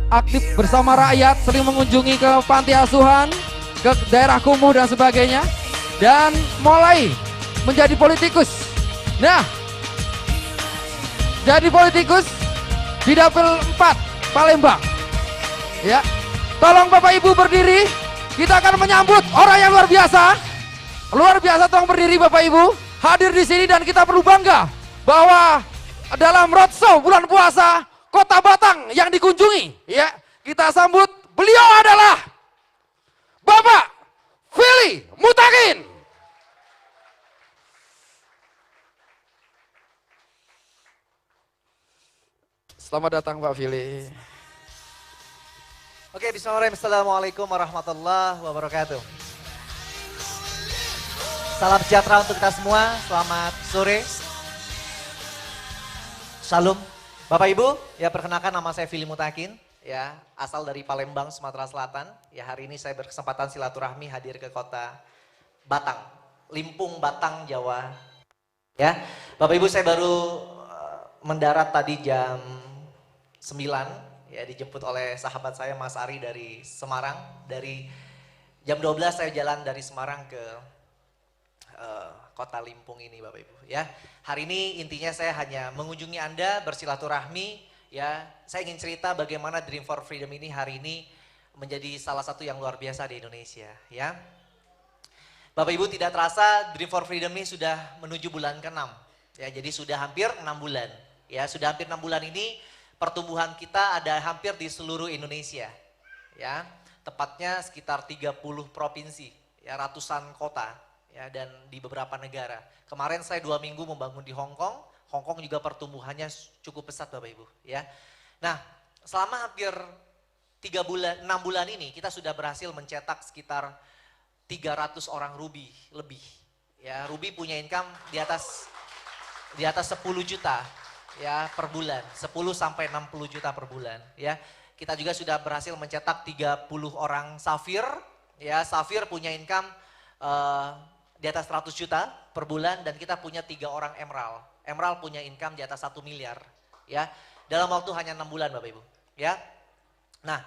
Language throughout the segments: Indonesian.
aktif bersama rakyat, sering mengunjungi ke panti asuhan, ke daerah kumuh dan sebagainya, dan mulai menjadi politikus. Nah, jadi politikus di Dapil 4 Palembang. Ya, tolong Bapak Ibu berdiri. Kita akan menyambut orang yang luar biasa. Luar biasa, tolong berdiri Bapak Ibu. Hadir di sini dan kita perlu bangga bahwa dalam roadshow bulan puasa Kota Batang yang dikunjungi, ya, kita sambut beliau adalah Bapak Fili Mutakin. Selamat datang Pak Fili. Oke, bismillahirrahmanirrahim. Assalamualaikum warahmatullahi wabarakatuh. Salam sejahtera untuk kita semua. Selamat sore. Shalom. Bapak Ibu, ya perkenalkan nama saya Fili Mutakin, ya asal dari Palembang, Sumatera Selatan. Ya hari ini saya berkesempatan silaturahmi hadir ke kota Batang, Limpung Batang, Jawa. Ya, Bapak Ibu saya baru mendarat tadi jam 9. Ya, dijemput oleh sahabat saya Mas Ari dari Semarang. Dari jam 12 saya jalan dari Semarang ke kota Limpung ini Bapak Ibu. Ya, hari ini intinya saya hanya mengunjungi Anda, bersilaturahmi. Ya, saya ingin cerita bagaimana Dream for Freedom ini hari ini menjadi salah satu yang luar biasa di Indonesia. Ya, Bapak Ibu tidak terasa Dream for Freedom ini sudah menuju bulan ke-6. Ya, jadi sudah hampir 6 bulan. Ya, sudah hampir 6 bulan ini pertumbuhan kita ada hampir di seluruh Indonesia, ya, tepatnya sekitar 30 provinsi, ya, ratusan kota, ya, dan di beberapa negara. Kemarin saya 2 minggu membangun di Hong Kong. Hong Kong juga pertumbuhannya cukup pesat Bapak Ibu, ya. Nah, selama hampir 6 bulan ini kita sudah berhasil mencetak sekitar 300 orang Ruby lebih, ya. Ruby punya income di atas 10 juta. Ya, per bulan, 10 sampai 60 juta per bulan, ya. Kita juga sudah berhasil mencetak 30 orang Safir, ya. Safir punya income di atas 100 juta per bulan, dan kita punya 3 orang Emerald. Emerald punya income di atas 1 miliar, ya. Dalam waktu hanya 6 bulan Bapak Ibu, ya. Nah,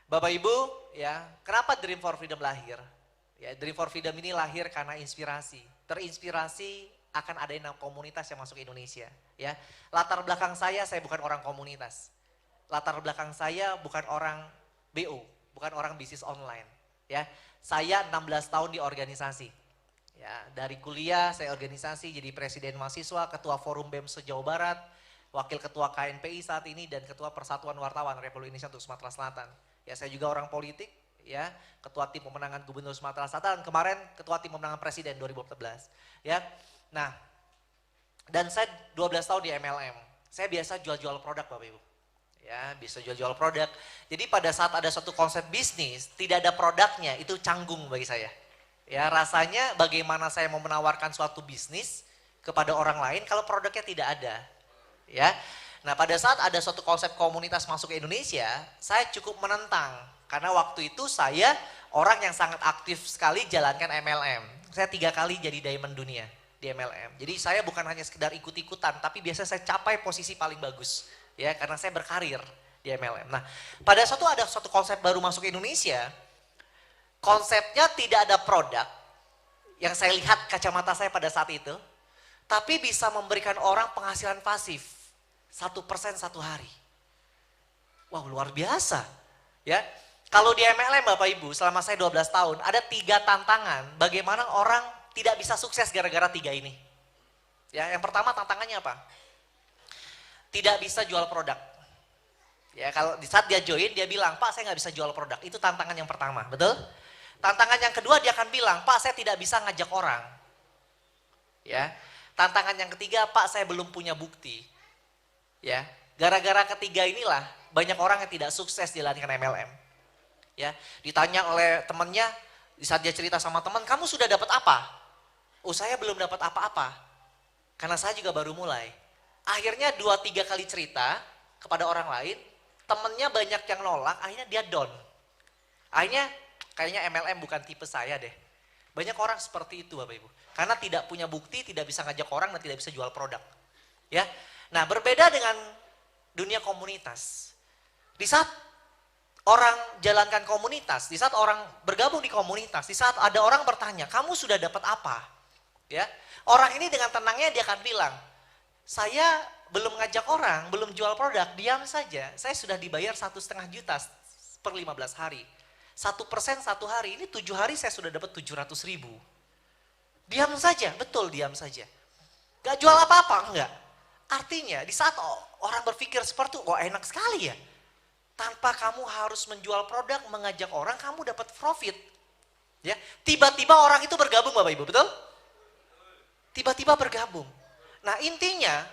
Bapak Ibu, ya, kenapa Dream for Freedom lahir? Ya, Dream for Freedom ini lahir karena inspirasi, terinspirasi akan ada komunitas yang masuk ke Indonesia, ya. Latar belakang saya bukan orang komunitas. Latar belakang saya bukan orang BO, bukan orang bisnis online, ya. Saya 16 tahun di organisasi. Ya, dari kuliah saya organisasi, jadi presiden mahasiswa, ketua forum BEM se-Jawa Barat, wakil ketua KNPI saat ini, dan ketua Persatuan Wartawan Republik Indonesia untuk Sumatera Selatan. Ya, saya juga orang politik, ya, ketua tim pemenangan Gubernur Sumatera Selatan, kemarin ketua tim pemenangan Presiden 2014, ya. Nah, dan saya 12 tahun di MLM. Saya biasa jual-jual produk Bapak Ibu. Ya, bisa jual-jual produk. Jadi pada saat ada suatu konsep bisnis, tidak ada produknya, itu canggung bagi saya. Ya, rasanya bagaimana saya mau menawarkan suatu bisnis kepada orang lain kalau produknya tidak ada. Ya. Nah, pada saat ada suatu konsep komunitas masuk ke Indonesia, saya cukup menentang. Karena waktu itu saya orang yang sangat aktif sekali jalankan MLM. Saya 3 kali jadi diamond dunia di MLM. Jadi saya bukan hanya sekedar ikut-ikutan, tapi biasanya saya capai posisi paling bagus, ya, karena saya berkarir di MLM. Nah, pada ada suatu konsep baru masuk ke Indonesia, konsepnya tidak ada produk, yang saya lihat kacamata saya pada saat itu, tapi bisa memberikan orang penghasilan pasif, 1% 1 hari. Wow, luar biasa, ya. Kalau di MLM Bapak Ibu, selama saya 12 tahun, ada 3 tantangan bagaimana orang tidak bisa sukses gara-gara 3 ini. Ya, yang pertama tantangannya apa? Tidak bisa jual produk. Ya, kalau di saat dia join, dia bilang, Pak saya nggak bisa jual produk. Itu tantangan yang pertama, betul? Tantangan yang kedua dia akan bilang, Pak saya tidak bisa ngajak orang. Ya, tantangan yang ketiga, Pak saya belum punya bukti. Ya, gara-gara ketiga inilah banyak orang yang tidak sukses jalankan MLM. Ya, ditanya oleh temannya, di saat dia cerita sama teman, kamu sudah dapat apa? Oh saya belum dapat apa-apa, karena saya juga baru mulai. Akhirnya 2-3 kali cerita kepada orang lain, temennya banyak yang nolak, akhirnya dia down. Akhirnya kayaknya MLM bukan tipe saya deh. Banyak orang seperti itu Bapak Ibu. Karena tidak punya bukti, tidak bisa ngajak orang, dan tidak bisa jual produk. Ya, nah berbeda dengan dunia komunitas. Di saat orang jalankan komunitas, di saat orang bergabung di komunitas, di saat ada orang bertanya, kamu sudah dapat apa? Ya, orang ini dengan tenangnya dia akan bilang, saya belum ngajak orang, belum jual produk, diam saja. Saya sudah dibayar 1,5 juta per 15 hari. 1% 1 hari, ini 7 hari saya sudah dapat 700.000. Diam saja, betul diam saja. Gak jual apa-apa, enggak. Artinya di saat orang berpikir seperti itu, enak sekali ya. Tanpa kamu harus menjual produk, mengajak orang, kamu dapat profit. Ya, tiba-tiba orang itu bergabung Bapak Ibu, betul? Tiba-tiba bergabung. Nah intinya,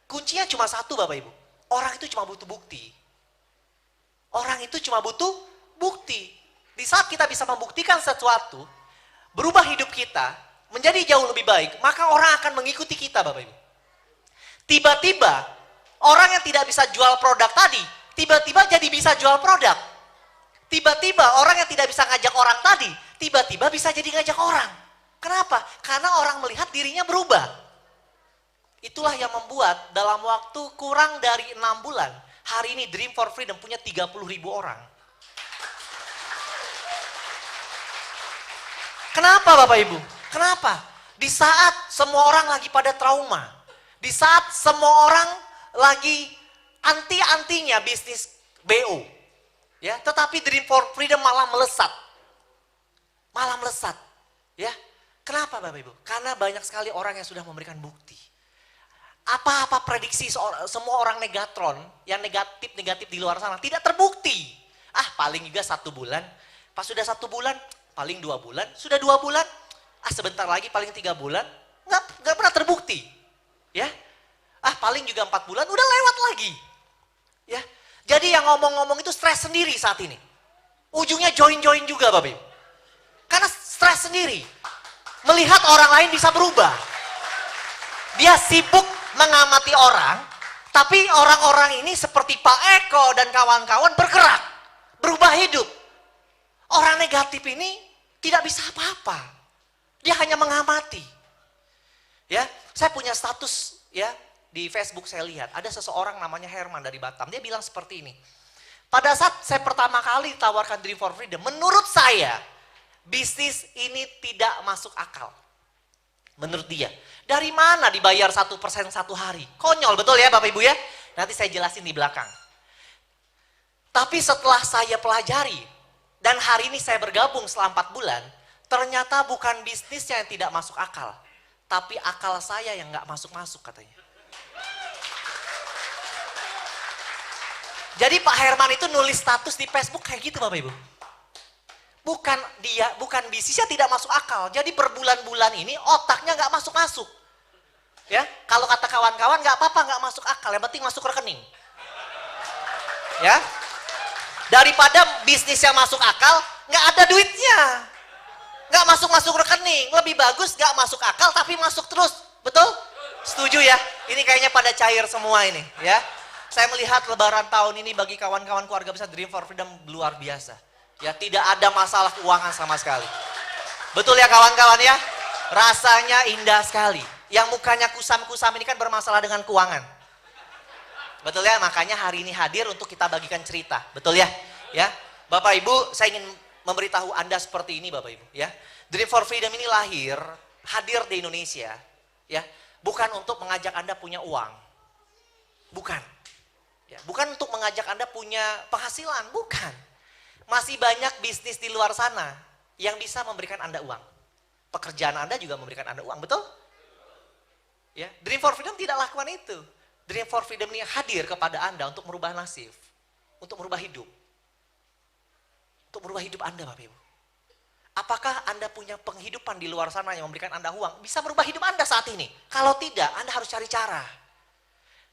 kuncinya cuma satu Bapak Ibu. Orang itu cuma butuh bukti. Orang itu cuma butuh bukti. Di saat kita bisa membuktikan sesuatu, berubah hidup kita, menjadi jauh lebih baik, maka orang akan mengikuti kita Bapak Ibu. Tiba-tiba, orang yang tidak bisa jual produk tadi, tiba-tiba jadi bisa jual produk. Tiba-tiba orang yang tidak bisa ngajak orang tadi, tiba-tiba bisa jadi ngajak orang. Kenapa? Karena orang melihat dirinya berubah. Itulah yang membuat dalam waktu kurang dari 6 bulan, hari ini Dream for Freedom punya 30.000 orang. Kenapa Bapak Ibu? Kenapa? Di saat semua orang lagi pada trauma, di saat semua orang lagi anti-antinya bisnis BO, ya, tetapi Dream for Freedom malah melesat, ya. Kenapa Bapak Ibu? Karena banyak sekali orang yang sudah memberikan bukti. Apa-apa prediksi semua orang negatron yang negatif di luar sana tidak terbukti. Paling juga 1 bulan, pas sudah 1 bulan, paling 2 bulan, sudah 2 bulan. Sebentar lagi paling 3 bulan, nggak pernah terbukti, ya. Paling juga 4 bulan, udah lewat lagi, ya. Jadi yang ngomong-ngomong itu stres sendiri saat ini. Ujungnya join-join juga Bapak Ibu. Karena stres sendiri, melihat orang lain bisa berubah. Dia sibuk mengamati orang, tapi orang-orang ini seperti Pak Eko dan kawan-kawan bergerak, berubah hidup. Orang negatif ini tidak bisa apa-apa. Dia hanya mengamati. Ya, saya punya status ya di Facebook, saya lihat ada seseorang namanya Herman dari Batam. Dia bilang seperti ini. Pada saat saya pertama kali ditawarkan Dream for Freedom, menurut saya bisnis ini tidak masuk akal. Menurut dia, dari mana dibayar 1% 1 hari? Konyol, betul ya Bapak Ibu ya? Nanti saya jelasin di belakang. Tapi setelah saya pelajari, dan hari ini saya bergabung selama 4 bulan, ternyata bukan bisnisnya yang tidak masuk akal, tapi akal saya yang nggak masuk-masuk katanya. Jadi Pak Herman itu nulis status di Facebook kayak gitu Bapak Ibu. Bukan bisnisnya tidak masuk akal. Jadi berbulan-bulan ini otaknya nggak masuk-masuk. Ya, kalau kata kawan-kawan nggak apa-apa nggak masuk akal, yang penting masuk rekening. Ya, daripada bisnisnya masuk akal nggak ada duitnya, nggak masuk rekening. Lebih bagus nggak masuk akal tapi masuk terus, betul? Setuju ya? Ini kayaknya pada cair semua ini, ya. Saya melihat Lebaran tahun ini bagi kawan-kawan keluarga besar Dream for Freedom luar biasa. Ya, tidak ada masalah keuangan sama sekali. Betul ya kawan-kawan ya? Rasanya indah sekali. Yang mukanya kusam-kusam ini kan bermasalah dengan keuangan. Betul ya? Makanya hari ini hadir untuk kita bagikan cerita. Betul ya? Ya, Bapak Ibu, saya ingin memberitahu Anda seperti ini Bapak Ibu. Ya, Dream for Freedom ini hadir di Indonesia. Ya, bukan untuk mengajak Anda punya uang. Bukan. Ya, bukan untuk mengajak Anda punya penghasilan. Bukan. Masih banyak bisnis di luar sana yang bisa memberikan Anda uang. Pekerjaan Anda juga memberikan Anda uang, betul? Ya, Dream for Freedom tidak lakukan itu. Dream for Freedom ini hadir kepada Anda untuk merubah nasib, untuk merubah hidup. Untuk merubah hidup Anda Bapak Ibu. Apakah Anda punya penghidupan di luar sana yang memberikan Anda uang? Bisa merubah hidup Anda saat ini. Kalau tidak, Anda harus cari cara.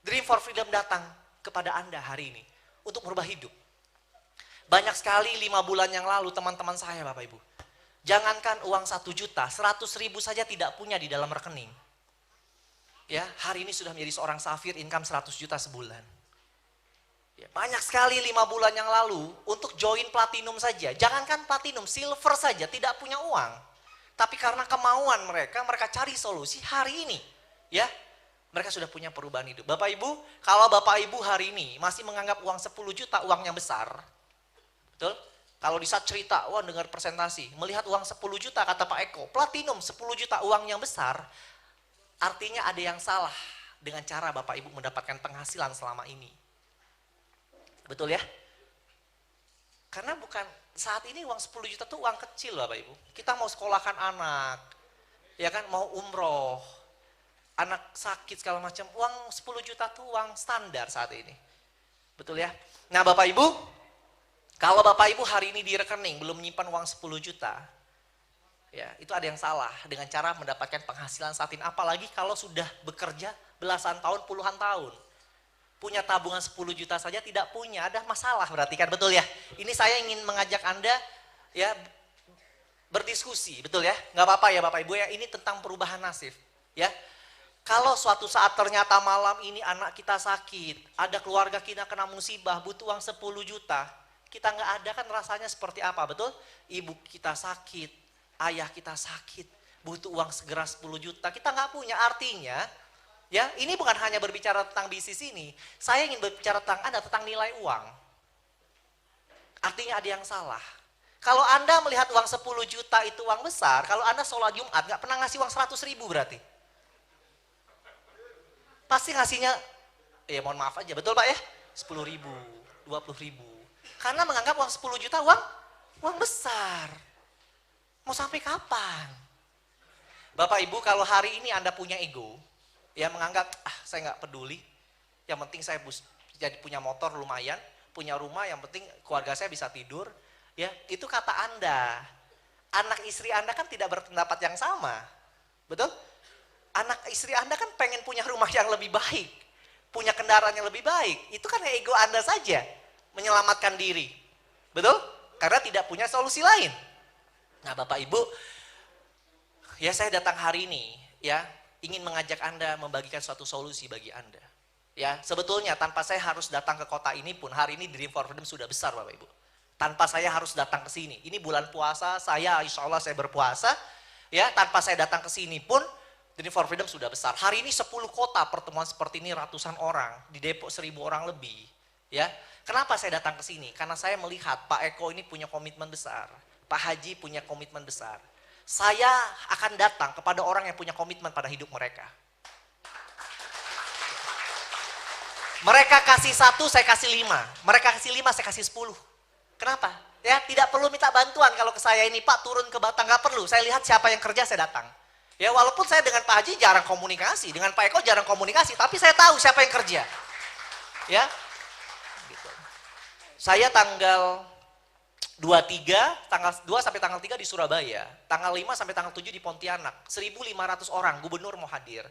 Dream for Freedom datang kepada Anda hari ini untuk merubah hidup. Banyak sekali 5 bulan yang lalu teman-teman saya Bapak Ibu. Jangankan uang 1 juta, 100.000 saja tidak punya di dalam rekening. Ya, hari ini sudah menjadi seorang safir, income 100 juta sebulan. Ya, banyak sekali 5 bulan yang lalu untuk join platinum saja. Jangankan platinum, silver saja tidak punya uang. Tapi karena kemauan mereka cari solusi hari ini. Ya, mereka sudah punya perubahan hidup. Bapak Ibu, kalau Bapak Ibu hari ini masih menganggap uang 10 juta uangnya besar, Betul? Kalau di saat cerita, wah dengar presentasi, melihat uang 10 juta kata Pak Eko, platinum 10 juta uang yang besar, artinya ada yang salah dengan cara Bapak Ibu mendapatkan penghasilan selama ini. Betul ya? Karena bukan, saat ini uang 10 juta tuh uang kecil Bapak Ibu. Kita mau sekolahkan anak, ya kan, mau umroh, anak sakit segala macam, uang 10 juta tuh uang standar saat ini. Betul ya? Nah Bapak Ibu, kalau Bapak Ibu hari ini di rekening belum menyimpan uang 10 juta, ya itu ada yang salah dengan cara mendapatkan penghasilan saat ini. Apalagi kalau sudah bekerja belasan tahun, puluhan tahun. Punya tabungan 10 juta saja tidak punya, ada masalah berarti kan, betul ya? Ini saya ingin mengajak Anda ya berdiskusi, betul ya? Nggak apa-apa ya Bapak Ibu ya, ini tentang perubahan nasib ya. Kalau suatu saat ternyata malam ini anak kita sakit, ada keluarga kita kena musibah, butuh uang 10 juta, kita nggak ada kan rasanya seperti apa, betul? Ibu kita sakit, ayah kita sakit, butuh uang segera 10 juta, kita nggak punya. Artinya, ya ini bukan hanya berbicara tentang bisnis ini, saya ingin berbicara tentang Anda, tentang nilai uang. Artinya ada yang salah. Kalau Anda melihat uang 10 juta itu uang besar, kalau Anda sholat Jumat nggak pernah ngasih uang 100 ribu berarti. Pasti ngasihnya, ya mohon maaf aja, betul Pak ya? 10 ribu, 20 ribu. Karena menganggap uang 10 juta uang besar. Mau sampai kapan? Bapak Ibu kalau hari ini Anda punya ego, ya menganggap saya nggak peduli, yang penting saya jadi punya motor lumayan, punya rumah, yang penting keluarga saya bisa tidur, ya itu kata Anda. Anak istri Anda kan tidak berpendapat yang sama, betul? Anak istri Anda kan pengen punya rumah yang lebih baik, punya kendaraan yang lebih baik, itu kan ego Anda saja. Menyelamatkan diri, betul? Karena tidak punya solusi lain. Nah Bapak Ibu, ya saya datang hari ini, ya ingin mengajak Anda membagikan suatu solusi bagi Anda. Ya sebetulnya tanpa saya harus datang ke kota ini pun, hari ini Dream for Freedom sudah besar Bapak Ibu. Tanpa saya harus datang ke sini, ini bulan puasa, insya Allah saya berpuasa, ya tanpa saya datang ke sini pun, Dream for Freedom sudah besar. Hari ini 10 kota pertemuan seperti ini, ratusan orang, di Depok 1000 orang lebih, ya. Kenapa saya datang ke sini? Karena saya melihat Pak Eko ini punya komitmen besar. Pak Haji punya komitmen besar. Saya akan datang kepada orang yang punya komitmen pada hidup mereka. Mereka kasih 1, saya kasih 5. Mereka kasih 5, saya kasih 10. Kenapa? Ya tidak perlu minta bantuan kalau ke saya ini, Pak turun ke Batang, nggak perlu. Saya lihat siapa yang kerja, saya datang. Ya walaupun saya dengan Pak Haji jarang komunikasi, dengan Pak Eko jarang komunikasi, tapi saya tahu siapa yang kerja. Ya. Saya tanggal 23, tanggal 2 sampai tanggal 3 di Surabaya, tanggal 5 sampai tanggal 7 di Pontianak, 1.500 orang, gubernur mau hadir.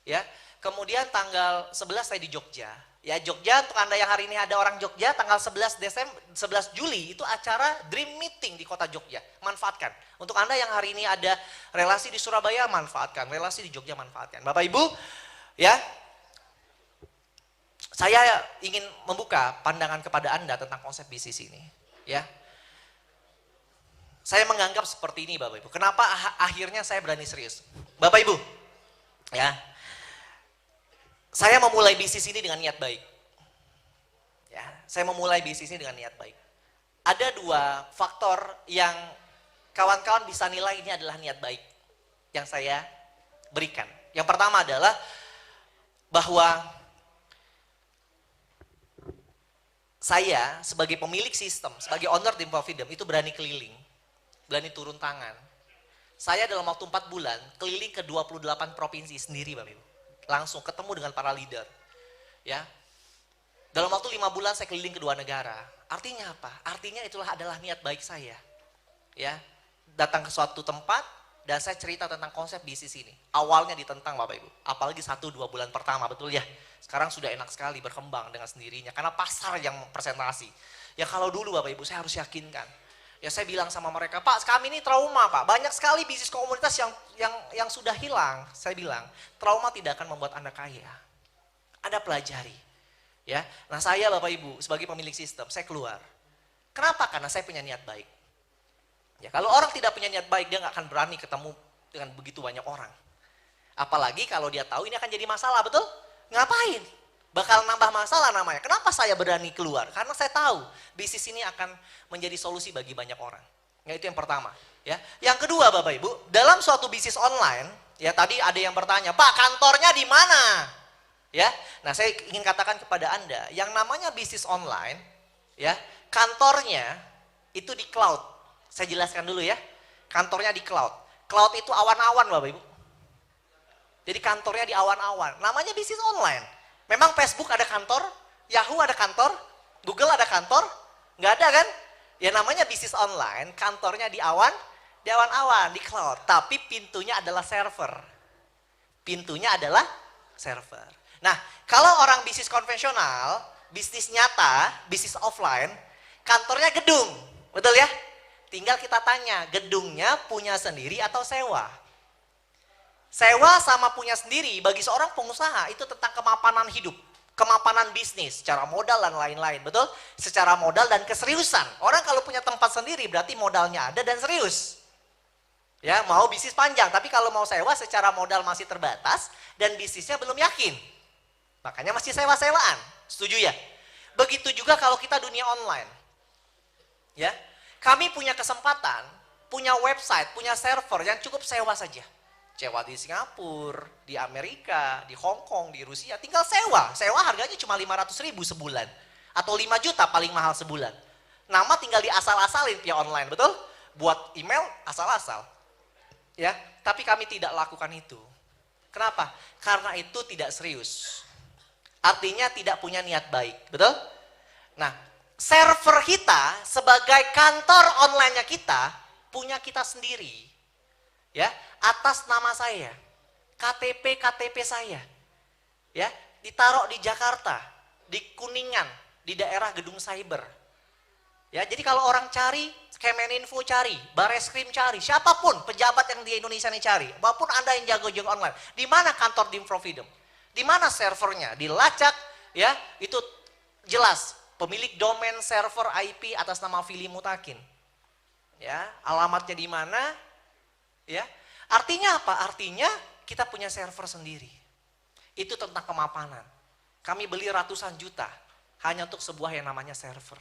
Ya, kemudian tanggal 11 saya di Jogja. Ya, Jogja untuk Anda yang hari ini ada orang Jogja, tanggal 11 Juli itu acara Dream Meeting di kota Jogja. Manfaatkan. Untuk Anda yang hari ini ada relasi di Surabaya, manfaatkan. Relasi di Jogja, manfaatkan. Bapak Ibu, ya. Saya ingin membuka pandangan kepada Anda tentang konsep bisnis ini, ya. Saya menganggap seperti ini Bapak Ibu. Kenapa akhirnya saya berani serius? Bapak Ibu, ya. Saya memulai bisnis ini dengan niat baik. Ya, saya memulai bisnis ini dengan niat baik. Ada 2 faktor yang kawan-kawan bisa nilai ini adalah niat baik yang saya berikan. Yang pertama adalah bahwa saya sebagai pemilik sistem, sebagai owner Dream for Freedom itu berani keliling, berani turun tangan. Saya dalam waktu 4 bulan keliling ke 28 provinsi sendiri Bapak Ibu. Langsung ketemu dengan para leader. Ya. Dalam waktu 5 bulan saya keliling ke 2 negara. Artinya apa? Artinya itulah adalah niat baik saya. Ya. Datang ke suatu tempat dan saya cerita tentang konsep bisnis ini. Awalnya ditentang Bapak Ibu. Apalagi 1-2 bulan pertama, betul ya? Sekarang sudah enak sekali berkembang dengan sendirinya. Karena pasar yang presentasi. Ya kalau dulu Bapak Ibu saya harus yakinkan. Ya saya bilang sama mereka, Pak kami ini trauma Pak. Banyak sekali bisnis komunitas yang sudah hilang. Saya bilang, trauma tidak akan membuat Anda kaya. Anda pelajari. Ya, nah saya Bapak Ibu sebagai pemilik sistem, saya keluar. Kenapa? Karena saya punya niat baik. Ya, kalau orang tidak punya niat baik, dia nggak akan berani ketemu dengan begitu banyak orang. Apalagi kalau dia tahu ini akan jadi masalah, betul? Ngapain? bakal nambah masalah namanya. Kenapa saya berani keluar? Karena saya tahu bisnis ini akan menjadi solusi bagi banyak orang. Ya, itu yang pertama. Ya, yang kedua Bapak Ibu, dalam suatu bisnis online, ya tadi ada yang bertanya, Pak kantornya di mana? Ya, nah saya ingin katakan kepada Anda, yang namanya bisnis online, ya kantornya itu di cloud. Saya jelaskan dulu ya, kantornya di cloud. Cloud itu awan-awan Bapak Ibu. Jadi kantornya di awan-awan, namanya bisnis online. Memang Facebook ada kantor, Yahoo ada kantor, Google ada kantor, nggak ada kan? Ya namanya bisnis online, kantornya di awan-awan, di cloud. Tapi pintunya adalah server. Pintunya adalah server. Nah, kalau orang bisnis konvensional, bisnis nyata, bisnis offline, kantornya gedung, betul ya? Tinggal kita tanya, gedungnya punya sendiri atau sewa? Sewa sama punya sendiri bagi seorang pengusaha itu tentang kemapanan hidup, kemapanan bisnis, secara modal dan lain-lain, betul? Secara modal dan keseriusan. Orang kalau punya tempat sendiri berarti modalnya ada dan serius. Ya, mau bisnis panjang, tapi kalau mau sewa secara modal masih terbatas dan bisnisnya belum yakin. Makanya masih sewa-sewaan. Setuju ya? Begitu juga kalau kita dunia online. Ya. Kami punya kesempatan, punya website, punya server yang cukup sewa saja. Sewa di Singapura, di Amerika, di Hong Kong, di Rusia, tinggal sewa. Sewa harganya cuma 500.000 sebulan. Atau 5 juta paling mahal sebulan. Nama tinggal diasal-asalin via online, betul? Buat email asal-asal. Ya, tapi kami tidak lakukan itu. Kenapa? Karena itu tidak serius. Artinya tidak punya niat baik, betul? Nah, server kita sebagai kantor online-nya kita, punya kita sendiri. Ya, atas nama saya, KTP saya, ya, ditaruh di Jakarta, di Kuningan, di daerah Gedung Cyber. Ya, jadi kalau orang cari, Kemeninfo cari, Bareskrim cari, siapapun pejabat yang di Indonesia ini cari, maupun Anda yang jago-jago online, di mana kantor Dream for Freedom? Di mana servernya? Dilacak, ya, itu jelas pemilik domain server IP atas nama Fili Mutakin. Ya, alamatnya di mana? Ya, artinya apa? Artinya kita punya server sendiri. Itu tentang kemapanan. Kami beli ratusan juta hanya untuk sebuah yang namanya server.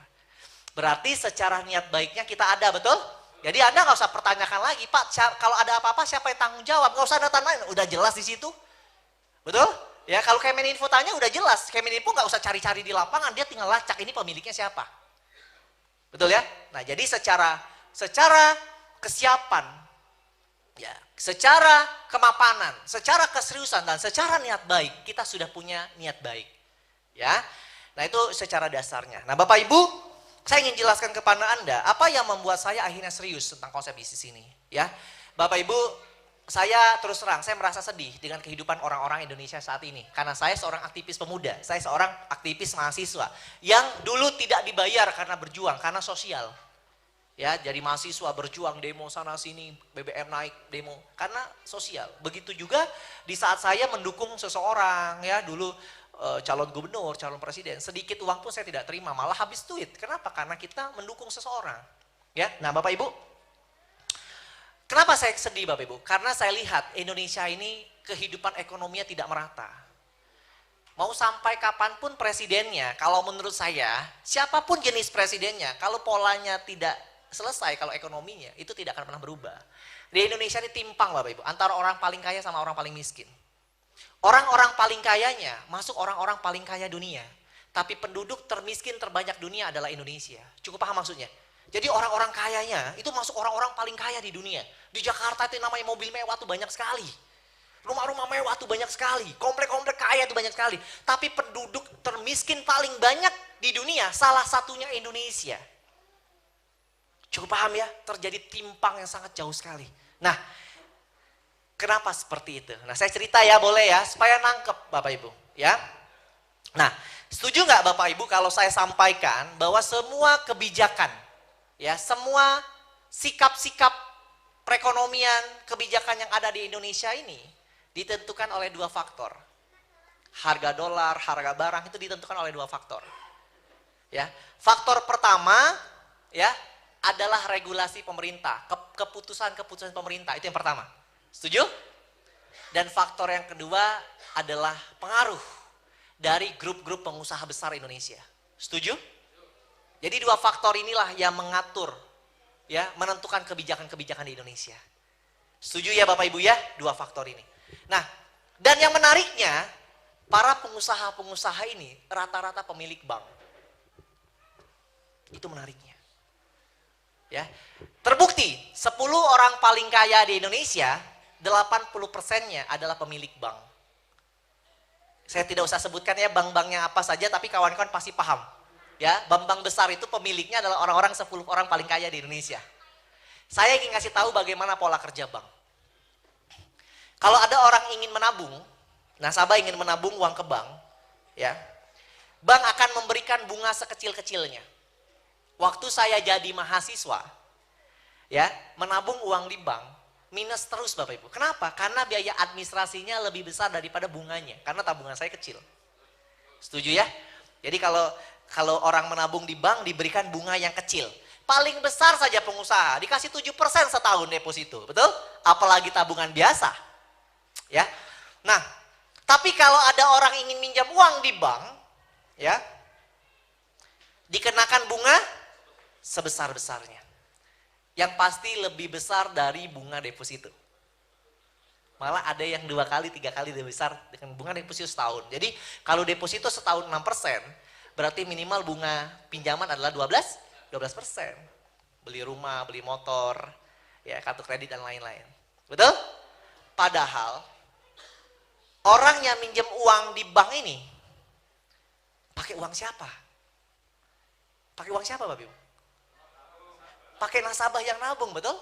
Berarti secara niat baiknya kita ada, betul? Jadi Anda nggak usah pertanyakan lagi, Pak, kalau ada apa-apa siapa yang tanggung jawab? Nggak usah ada tanya, udah jelas di situ. Betul? Ya, kalau Kemeninfo tanya udah jelas. Kemeninfo nggak usah cari-cari di lapangan, dia tinggal lacak ini pemiliknya siapa. Betul ya? Nah, jadi secara kesiapan, ya, secara kemapanan, secara keseriusan dan secara niat baik, kita sudah punya niat baik. Ya. Nah, itu secara dasarnya. Nah, Bapak Ibu, saya ingin jelaskan kepada Anda apa yang membuat saya akhirnya serius tentang konsep bisnis ini, ya. Bapak Ibu, saya terus terang, saya merasa sedih dengan kehidupan orang-orang Indonesia saat ini. Karena saya seorang aktivis pemuda, saya seorang aktivis mahasiswa yang dulu tidak dibayar karena berjuang, karena sosial. Ya, jadi mahasiswa berjuang demo sana sini, BBM naik demo karena sosial. Begitu juga di saat saya mendukung seseorang, ya dulu calon gubernur, calon presiden, sedikit uang pun saya tidak terima, malah habis duit. Kenapa? Karena kita mendukung seseorang. Ya, nah Bapak Ibu, kenapa saya sedih Bapak Ibu? Karena saya lihat Indonesia ini kehidupan ekonominya tidak merata. Mau sampai kapanpun presidennya, kalau menurut saya, siapapun jenis presidennya, kalau polanya tidak selesai, kalau ekonominya, itu tidak akan pernah berubah. Di Indonesia ini timpang Bapak Ibu, antara orang paling kaya sama orang paling miskin. Orang-orang paling kayanya masuk orang-orang paling kaya dunia. Tapi penduduk termiskin terbanyak dunia adalah Indonesia. Cukup paham maksudnya? Jadi orang-orang kayanya itu masuk orang-orang paling kaya di dunia. Di Jakarta itu namanya mobil mewah tuh banyak sekali. Rumah-rumah mewah tuh banyak sekali. Komplek-komplek kaya tuh banyak sekali. Tapi penduduk termiskin paling banyak di dunia, salah satunya Indonesia. Cukup paham ya? Terjadi timpang yang sangat jauh sekali. Nah, kenapa seperti itu? Nah, saya cerita ya, boleh ya, supaya nangkep Bapak Ibu, ya. Nah, setuju nggak Bapak Ibu kalau saya sampaikan bahwa semua kebijakan, ya, semua sikap-sikap perekonomian, kebijakan yang ada di Indonesia ini ditentukan oleh dua faktor. Harga dolar, harga barang itu ditentukan oleh dua faktor. Ya, faktor pertama, ya, adalah regulasi pemerintah, keputusan-keputusan pemerintah, itu yang pertama. Setuju? Dan faktor yang kedua adalah pengaruh dari grup-grup pengusaha besar Indonesia. Setuju? Jadi dua faktor inilah yang mengatur, ya, menentukan kebijakan-kebijakan di Indonesia. Setuju ya Bapak Ibu ya? Dua faktor ini. Nah, dan yang menariknya, para pengusaha-pengusaha ini rata-rata pemilik bank. Itu menariknya. Ya. Terbukti, 10 orang paling kaya di Indonesia, 80%-nya adalah pemilik bank. Saya tidak usah sebutkan ya bank-banknya apa saja, tapi kawan-kawan pasti paham. Ya, bank-bank besar itu pemiliknya adalah orang-orang 10 orang paling kaya di Indonesia. Saya ingin kasih tahu bagaimana pola kerja bank. Kalau ada orang ingin menabung, nasabah ingin menabung uang ke bank, ya, bank akan memberikan bunga sekecil-kecilnya. Waktu saya jadi mahasiswa, ya, menabung uang di bank, minus terus Bapak Ibu. Kenapa? Karena biaya administrasinya lebih besar daripada bunganya, karena tabungan saya kecil. Setuju ya? Jadi kalau orang menabung di bank diberikan bunga yang kecil. Paling besar saja pengusaha dikasih 7% setahun deposito, betul? Apalagi tabungan biasa. Ya. Nah, tapi kalau ada orang ingin minjam uang di bank, ya, dikenakan bunga sebesar-besarnya. Yang pasti lebih besar dari bunga deposito. Malah ada yang 2 kali, 3 kali lebih besar dengan bunga deposito setahun. Jadi kalau deposito setahun 6%, berarti minimal bunga pinjaman adalah 12%. Beli rumah, beli motor, ya, kartu kredit dan lain-lain. Betul? Padahal orang yang minjem uang di bank ini pakai uang siapa? Pakai uang siapa, Bapak Ibu? Pakai nasabah yang nabung, betul?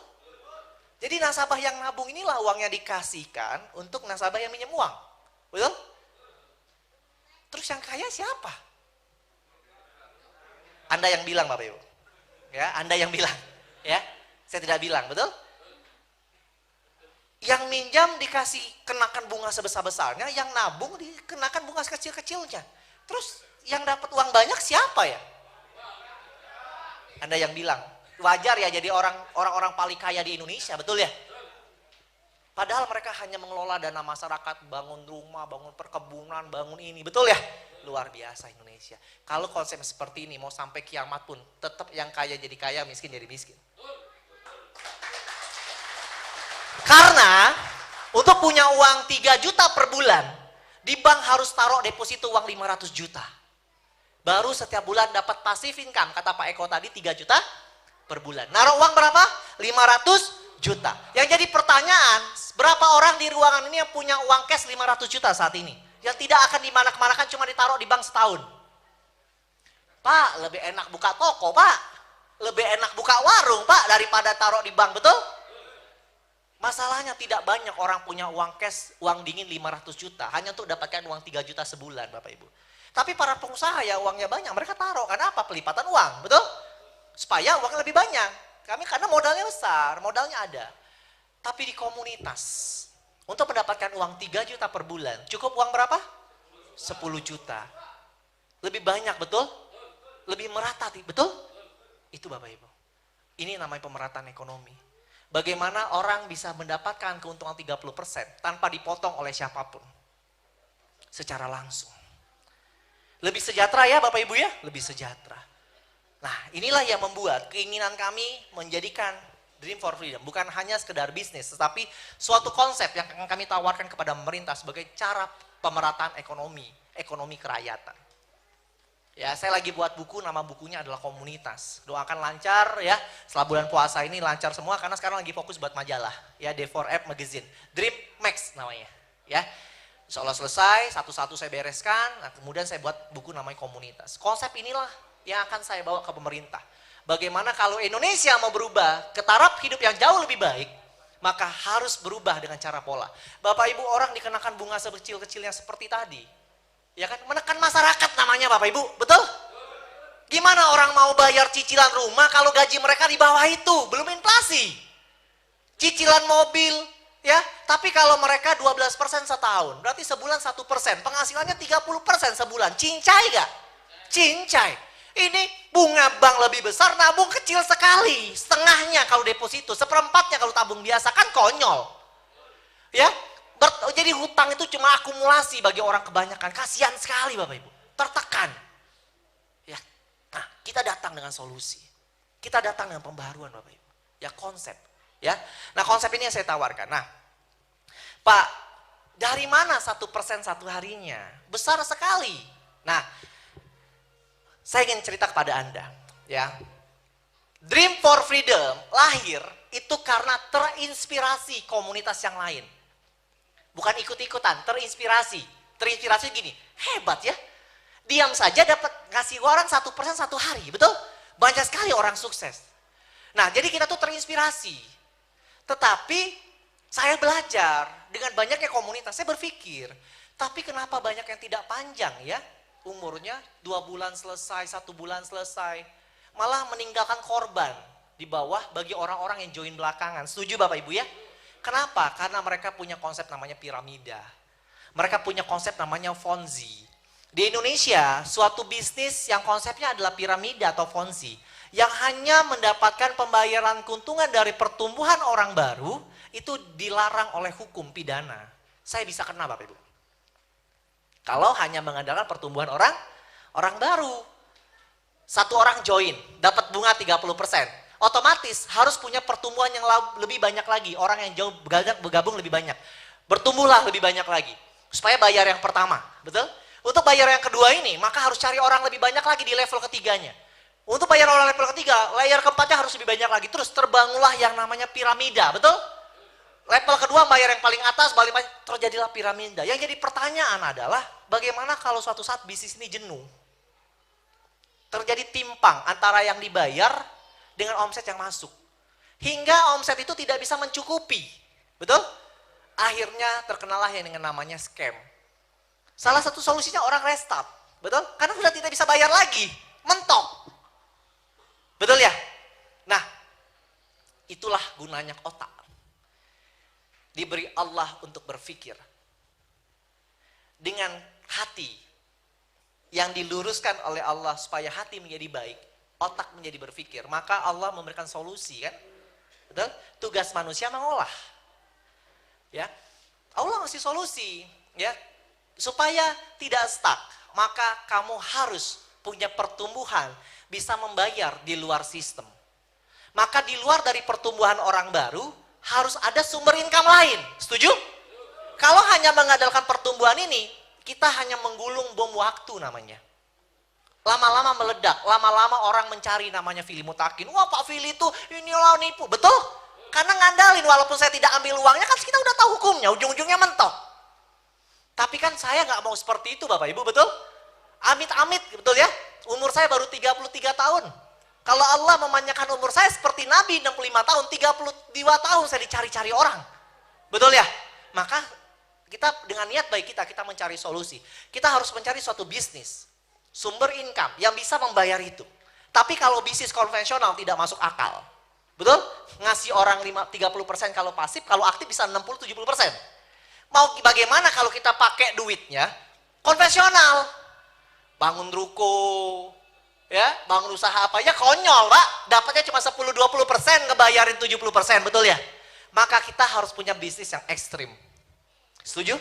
Jadi nasabah yang nabung inilah uangnya dikasihkan untuk nasabah yang minjem uang. Betul? Terus yang kaya siapa? Anda yang bilang Bapak Ibu. Ya, Anda yang bilang, ya. Saya tidak bilang, betul? Yang minjam dikasih kenakan bunga sebesar-besarnya, yang nabung dikenakan bunga sekecil-kecilnya. Terus yang dapat uang banyak siapa ya? Anda yang bilang, wajar ya jadi orang-orang paling kaya di Indonesia, betul ya? Padahal mereka hanya mengelola dana masyarakat, bangun rumah, bangun perkebunan, bangun ini, betul ya? Luar biasa Indonesia. Kalau konsep seperti ini mau sampai kiamat pun tetap yang kaya jadi kaya, miskin jadi miskin. Karena untuk punya uang 3 juta per bulan, di bank harus taruh deposito uang 500 juta. Baru setiap bulan dapat passive income, kata Pak Eko tadi 3 juta per bulan. Naruh uang berapa? 500 juta. Yang jadi pertanyaan, berapa orang di ruangan ini yang punya uang cash 500 juta saat ini? Yang tidak akan dimana-manakan, cuma ditaruh di bank setahun. Pak, lebih enak buka toko, Pak. Lebih enak buka warung, Pak, daripada taruh di bank, betul? Masalahnya tidak banyak orang punya uang cash, uang dingin 500 juta. Hanya untuk dapatkan uang 3 juta sebulan, Bapak Ibu. Tapi para pengusaha ya uangnya banyak, mereka taruh. Karena apa? Pelipatan uang, betul? Supaya uangnya lebih banyak. Karena modalnya besar, modalnya ada. Tapi di komunitas, untuk mendapatkan uang 3 juta per bulan, cukup uang berapa? 10 juta. Lebih banyak, betul? Lebih merata, betul? Itu Bapak Ibu. Ini namanya pemerataan ekonomi. Bagaimana orang bisa mendapatkan keuntungan 30% tanpa dipotong oleh siapapun. Secara langsung. Lebih sejahtera ya Bapak Ibu ya? Lebih sejahtera. Nah, inilah yang membuat keinginan kami menjadikan Dream for Freedom bukan hanya sekedar bisnis, tetapi suatu konsep yang akan kami tawarkan kepada pemerintah sebagai cara pemerataan ekonomi kerakyatan. Ya, saya lagi buat buku, nama bukunya adalah Komunitas. Doakan lancar ya, setelah bulan puasa ini lancar semua karena sekarang lagi fokus buat majalah, ya D4F Magazine, Dream Max namanya, ya. Insya Allah selesai, satu-satu saya bereskan, nah, kemudian saya buat buku namanya Komunitas. Konsep inilah yang akan saya bawa ke pemerintah. Bagaimana kalau Indonesia mau berubah ke taraf hidup yang jauh lebih baik, maka harus berubah dengan cara pola. Bapak Ibu, orang dikenakan bunga sekecil-kecilnya seperti tadi, ya kan, menekan masyarakat namanya Bapak Ibu, betul? Gimana orang mau bayar cicilan rumah kalau gaji mereka di bawah itu, belum inflasi. Cicilan mobil, ya, tapi kalau mereka 12% setahun, berarti sebulan 1%, penghasilannya 30% sebulan, cincai gak? Cincai. Ini bunga bank lebih besar, nabung kecil sekali. Setengahnya kalau deposito, seperempatnya kalau tabung biasa, kan konyol. Ya, Jadi hutang itu cuma akumulasi bagi orang kebanyakan. Kasihan sekali Bapak Ibu. Tertekan. Ya. Nah, kita datang dengan solusi. Kita datang dengan pembaharuan Bapak Ibu. Ya, konsep. Ya. Nah, konsep ini yang saya tawarkan. Nah, Pak, dari mana 1% satu harinya? Besar sekali. Nah, saya ingin cerita kepada Anda. Ya. Dream for Freedom lahir itu karena terinspirasi komunitas yang lain. Bukan ikut-ikutan, terinspirasi. Terinspirasi gini, hebat ya. Diam saja dapat ngasih orang 1% satu hari, betul? Banyak sekali orang sukses. Nah, jadi kita tuh terinspirasi. Tetapi saya belajar dengan banyaknya komunitas, saya berpikir, tapi kenapa banyak yang tidak panjang ya? Umurnya 2 bulan selesai, 1 bulan selesai. Malah meninggalkan korban di bawah bagi orang-orang yang join belakangan. Setuju Bapak Ibu ya? Kenapa? Karena mereka punya konsep namanya piramida. Mereka punya konsep namanya Ponzi. Di Indonesia, suatu bisnis yang konsepnya adalah piramida atau Ponzi, yang hanya mendapatkan pembayaran keuntungan dari pertumbuhan orang baru, itu dilarang oleh hukum pidana. Saya bisa kena Bapak Ibu. Kalau hanya mengandalkan pertumbuhan orang baru. Satu orang join, dapat bunga 30%. Otomatis harus punya pertumbuhan yang lebih banyak lagi. Orang yang jauh bergabung lebih banyak. Bertumbuhlah lebih banyak lagi. Supaya bayar yang pertama, betul? Untuk bayar yang kedua ini, maka harus cari orang lebih banyak lagi di level ketiganya. Untuk bayar orang level ketiga, layer keempatnya harus lebih banyak lagi. Terus terbangunlah yang namanya piramida, betul? Level kedua bayar yang paling atas, terjadilah piramida. Yang jadi pertanyaan adalah, bagaimana kalau suatu saat bisnis ini jenuh? Terjadi timpang antara yang dibayar dengan omset yang masuk. Hingga omset itu tidak bisa mencukupi. Betul? Akhirnya terkenalah yang dengan namanya scam. Salah satu solusinya orang restart. Betul? Karena sudah tidak bisa bayar lagi. Mentok. Betul ya? Nah, itulah gunanya otak. Diberi Allah untuk berpikir. Dengan hati yang diluruskan oleh Allah supaya hati menjadi baik. Otak menjadi berpikir, maka Allah memberikan solusi kan? Betul? Tugas manusia mengolah. Ya. Allah ngasih solusi, ya. Supaya tidak stuck, maka kamu harus punya pertumbuhan bisa membayar di luar sistem. Maka di luar dari pertumbuhan orang baru harus ada sumber income lain. Setuju? Kalau hanya mengandalkan pertumbuhan ini, kita hanya menggulung bom waktu namanya. Lama-lama meledak, lama-lama orang mencari namanya Fili Mutakin. Wah Pak Fili itu inilah nipu, betul? Karena ngandalin walaupun saya tidak ambil uangnya kan kita udah tahu hukumnya, ujung-ujungnya mentok. Tapi kan saya nggak mau seperti itu Bapak Ibu, betul? Amit-amit, betul ya? Umur saya baru 33 tahun. Kalau Allah memanjakan umur saya seperti Nabi 65 tahun, 32 tahun saya dicari-cari orang. Betul ya? Maka kita dengan niat baik kita mencari solusi. Kita harus mencari suatu bisnis. Sumber income yang bisa membayar itu. Tapi kalau bisnis konvensional tidak masuk akal. Betul? Ngasih orang 30% kalau pasif, kalau aktif bisa 60-70%. Mau bagaimana kalau kita pakai duitnya konvensional? Bangun ruko, ya, bangun usaha apa ya konyol Pak. Dapatnya cuma 10-20%, ngebayarin 70%, betul ya? Maka kita harus punya bisnis yang ekstrim. Setuju?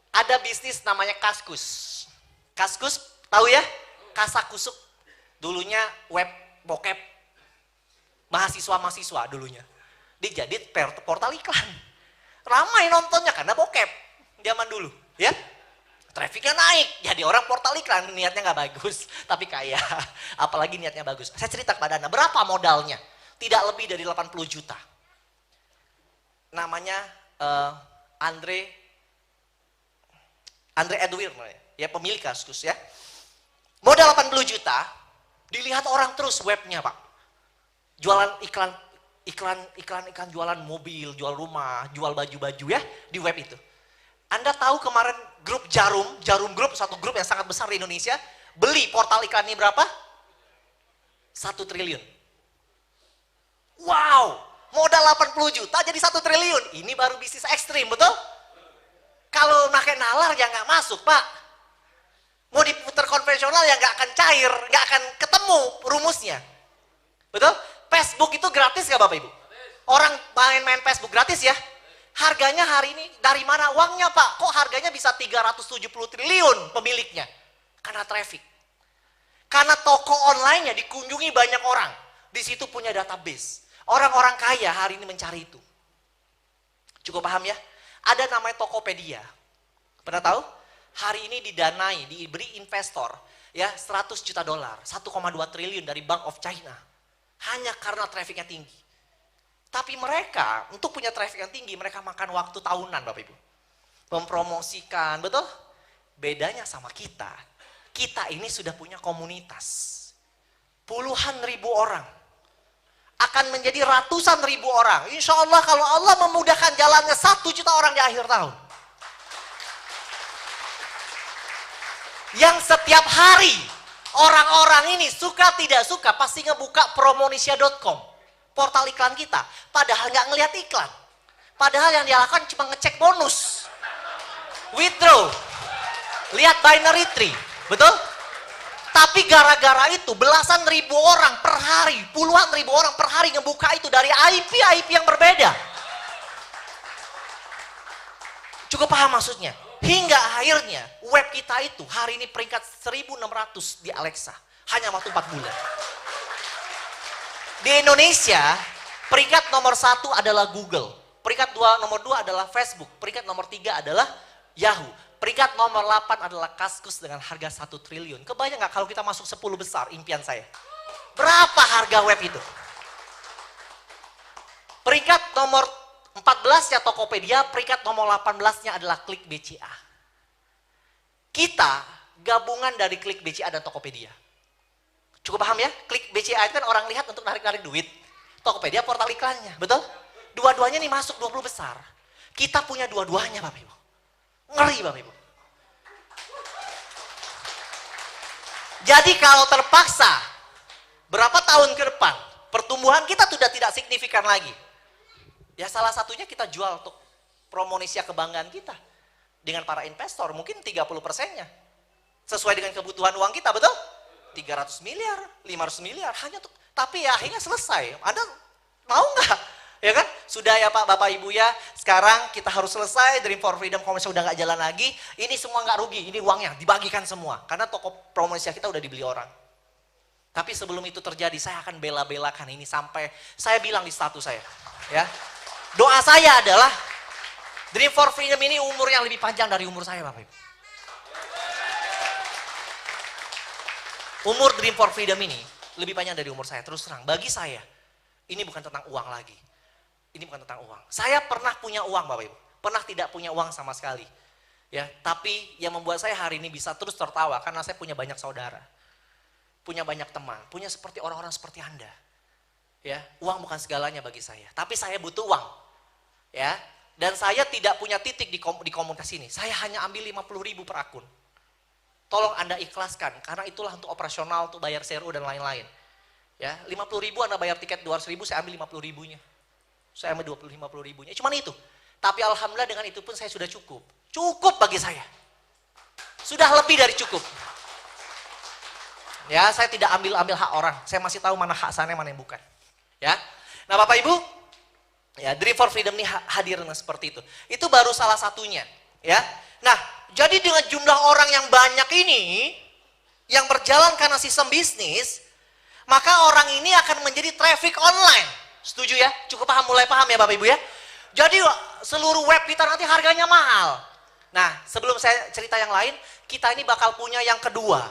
Ada bisnis namanya Kaskus. Kaskus tahu ya? Kasakusuk. Dulunya web bokep. Mahasiswa-mahasiswa dulunya. Dijadiin portal iklan. Ramai nontonnya karena bokep. Zaman dulu. Ya. Trafficnya naik. Jadi orang portal iklan. Niatnya nggak bagus. Tapi kaya. Apalagi niatnya bagus. Saya cerita kepada Anda. Berapa modalnya? Tidak lebih dari 80 juta. Namanya Andre Edwin. Ya pemilik Kaskus ya. Modal 80 juta, dilihat orang terus webnya Pak. Jualan iklan jualan mobil, jual rumah, jual baju-baju ya di web itu. Anda tahu kemarin grup Jarum Group, satu grup yang sangat besar di Indonesia, beli portal iklan ini berapa? 1 triliun. Wow, modal 80 juta jadi 1 triliun. Ini baru bisnis ekstrim, betul? Kalau pakai nalar ya nggak masuk Pak. Mau diputar konvensional ya nggak akan cair, nggak akan ketemu rumusnya. Betul? Facebook itu gratis nggak Bapak Ibu? Orang main Facebook gratis ya? Harganya hari ini dari mana uangnya Pak? Kok harganya bisa 370 triliun pemiliknya? Karena traffic. Karena toko online-nya dikunjungi banyak orang. Di situ punya database. Orang-orang kaya hari ini mencari itu. Cukup paham ya? Ada namanya Tokopedia. Pernah tahu? Hari ini didanai, diberi investor ya 100 juta dolar, 1,2 triliun dari Bank of China. Hanya karena trafficnya tinggi. Tapi mereka, untuk punya traffic yang tinggi, mereka makan waktu tahunan Bapak Ibu. Mempromosikan, betul? Bedanya sama kita. Kita ini sudah punya komunitas. Puluhan ribu orang. Akan menjadi ratusan ribu orang. Insya Allah kalau Allah memudahkan jalannya 1 juta orang di akhir tahun. Yang setiap hari, orang-orang ini suka tidak suka, pasti ngebuka promonesia.com. Portal iklan kita, padahal nggak ngelihat iklan. Padahal yang dia lakukan cuma ngecek bonus. Withdraw. Lihat binary tree, betul? Tapi gara-gara itu belasan ribu orang per hari, puluhan ribu orang per hari ngebuka itu dari IP yang berbeda. Cukup paham maksudnya? Hingga akhirnya web kita itu hari ini peringkat 1600 di Alexa. Hanya waktu 4 bulan. Di Indonesia, peringkat nomor 1 adalah Google. Peringkat nomor 2 adalah Facebook. Peringkat nomor 3 adalah Yahoo. Peringkat nomor 8 adalah Kaskus dengan harga 1 triliun. Kebayang nggak kalau kita masuk 10 besar impian saya? Berapa harga web itu? Peringkat nomor 14-nya Tokopedia, peringkat nomor 18-nya adalah Klik BCA. Kita gabungan dari Klik BCA dan Tokopedia. Cukup paham ya? Klik BCA itu kan orang lihat untuk narik-narik duit. Tokopedia portal iklannya, betul? Dua-duanya nih masuk 20 besar. Kita punya dua-duanya Bapak Ibu. Ngeri Bapak Ibu. Jadi kalau terpaksa, berapa tahun ke depan, pertumbuhan kita sudah tidak signifikan lagi. Ya salah satunya kita jual untuk Promonesia kebanggaan kita. Dengan para investor, mungkin 30%-nya. Sesuai dengan kebutuhan uang kita, betul? 300 miliar, 500 miliar, hanya tuh. Tapi ya akhirnya selesai. Anda mau nggak? Ya kan? Sudah ya Pak, Bapak Ibu ya. Sekarang kita harus selesai. Dream for Freedom Commerce udah nggak jalan lagi. Ini semua nggak rugi. Ini uangnya dibagikan semua. Karena toko Promonesia kita udah dibeli orang. Tapi sebelum itu terjadi, saya akan bela-belakan ini sampai saya bilang di status saya. Ya, doa saya adalah Dream for Freedom ini umur yang lebih panjang dari umur saya Bapak Ibu. Umur Dream for Freedom ini lebih panjang dari umur saya, terus terang. Bagi saya, ini bukan tentang uang lagi. Ini bukan tentang uang. Saya pernah punya uang Bapak Ibu. Pernah tidak punya uang sama sekali. Ya, tapi yang membuat saya hari ini bisa terus tertawa karena saya punya banyak saudara. Punya banyak teman, punya seperti orang-orang seperti Anda. Ya, uang bukan segalanya bagi saya, tapi saya butuh uang. Ya, dan saya tidak punya titik di komunitas ini. Saya hanya ambil 50.000 per akun. Tolong Anda ikhlaskan, karena itulah untuk operasional, untuk bayar CRO dan lain-lain. Ya, 50.000 Anda bayar tiket 200.000, saya ambil 50.000-nya. Saya ambil 50.000-nya, cuman itu. Tapi alhamdulillah dengan itu pun saya sudah cukup. Cukup bagi saya. Sudah lebih dari cukup. Ya, saya tidak ambil hak orang. Saya masih tahu mana hak saya, mana yang bukan. Ya. Nah, Bapak Ibu, ya, Dream for Freedom ini hadir dengan seperti itu. Itu baru salah satunya, ya. Nah, jadi dengan jumlah orang yang banyak ini, yang berjalan karena sistem bisnis, maka orang ini akan menjadi traffic online. Setuju ya? Cukup paham, mulai paham ya Bapak Ibu ya? Jadi seluruh web kita nanti harganya mahal. Nah, sebelum saya cerita yang lain, kita ini bakal punya yang kedua.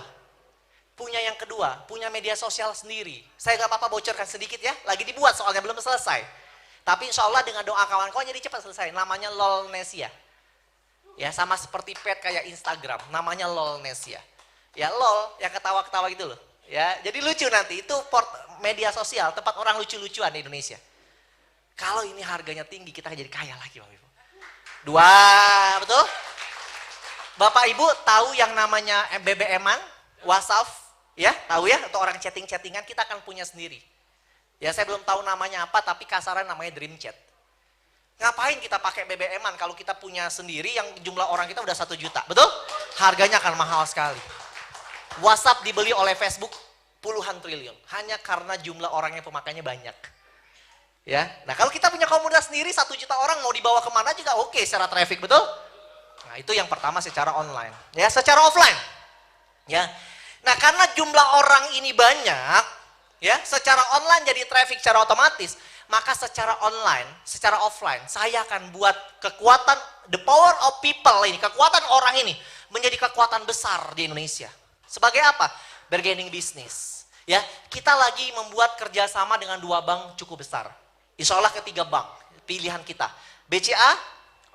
Punya media sosial sendiri. Saya gak apa-apa bocorkan sedikit ya, lagi dibuat soalnya belum selesai. Tapi insya Allah dengan doa kawan-kawan jadi cepat selesai. Namanya Lolnesia. Ya, sama seperti pet kayak Instagram, namanya Lolnesia. Ya, lol, yang ketawa-ketawa gitu loh. Ya, jadi lucu nanti, itu media sosial, tempat orang lucu-lucuan di Indonesia. Kalau ini harganya tinggi, kita jadi kaya lagi Bapak Ibu. Dua, betul? Bapak Ibu tahu yang namanya BBM-an, WhatsApp, ya, tahu ya, untuk orang chatting-chattingan kita akan punya sendiri. Ya, saya belum tahu namanya apa, tapi kasaran namanya Dream Chat. Ngapain kita pakai BBM-an kalau kita punya sendiri yang jumlah orang kita udah 1 juta, betul? Harganya akan mahal sekali. WhatsApp dibeli oleh Facebook puluhan triliun, hanya karena jumlah orang yang pemakainya banyak. Ya, nah kalau kita punya komunitas sendiri 1 juta orang mau dibawa kemana juga oke secara traffic, betul? Nah itu yang pertama secara online. Ya, secara offline. Ya, nah karena jumlah orang ini banyak, ya secara online jadi traffic secara otomatis. Maka secara online, secara offline, saya akan buat kekuatan, the power of people ini, kekuatan orang ini menjadi kekuatan besar di Indonesia. Sebagai apa? Bargaining business. Ya, kita lagi membuat kerjasama dengan 2 bank cukup besar. Insya Allah ketiga bank pilihan kita. BCA,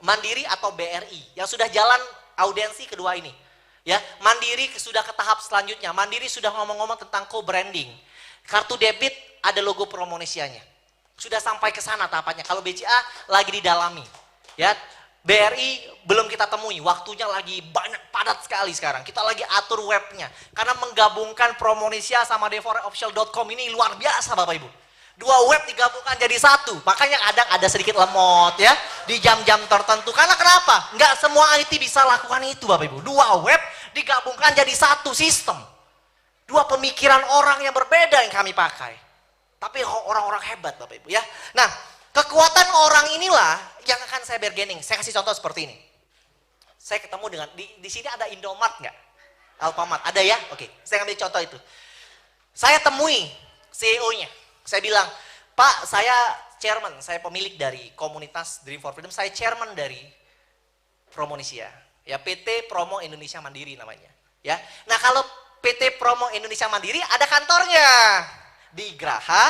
Mandiri atau BRI yang sudah jalan audiensi kedua ini. Ya, Mandiri sudah ke tahap selanjutnya. Mandiri sudah ngomong-ngomong tentang co-branding. Kartu debit ada logo Promonesianya. Sudah sampai ke sana tahapannya. Kalau BCA lagi didalami. Ya, BRI belum kita temui. Waktunya lagi banyak padat sekali sekarang. Kita lagi atur webnya. Karena menggabungkan Promonesia sama deforofficial.com ini luar biasa Bapak Ibu. 2 web digabungkan jadi 1. Makanya kadang ada sedikit lemot ya. Di jam-jam tertentu. Karena kenapa? Nggak semua IT bisa lakukan itu Bapak Ibu. 2 web digabungkan jadi 1 sistem. 2 pemikiran orang yang berbeda yang kami pakai. Tapi orang-orang hebat Bapak Ibu ya. Nah, kekuatan orang inilah yang akan saya bargaining. Saya kasih contoh seperti ini. Saya ketemu dengan, di sini ada Indomart nggak? Alfamart, ada ya? Oke, saya ambil contoh itu. Saya temui CEO-nya. Saya bilang, Pak saya chairman, saya pemilik dari komunitas Dream for Freedom, saya chairman dari Promonesia. Ya, PT Promo Indonesia Mandiri namanya. Ya, nah kalau PT Promo Indonesia Mandiri ada kantornya di Graha,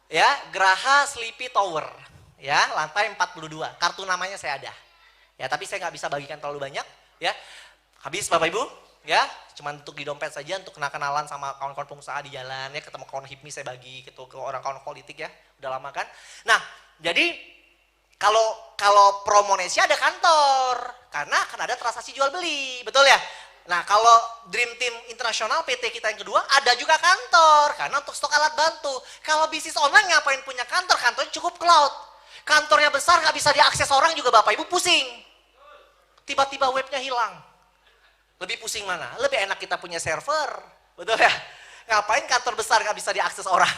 ya Graha Sleepy Tower, ya lantai 42. Kartu namanya saya ada, ya tapi saya nggak bisa bagikan terlalu banyak, ya habis Bapak Ibu, ya cuman untuk di dompet saja untuk kenalan sama kawan-kawan pengusaha di jalan, ya ketemu kawan HIPMI saya bagi gitu ke orang kawan politik ya, udah lama kan. Nah jadi kalau Promonesia ada kantor, karena akan ada transaksi jual beli, betul ya. Nah kalau Dream Team Internasional PT kita yang kedua ada juga kantor karena untuk stok alat bantu. Kalau bisnis online ngapain punya kantor? Kantornya cukup cloud. Kantornya besar nggak bisa diakses orang juga Bapak Ibu pusing. Tiba-tiba webnya hilang. Lebih pusing mana? Lebih enak kita punya server, betul ya? Ngapain kantor besar nggak bisa diakses orang?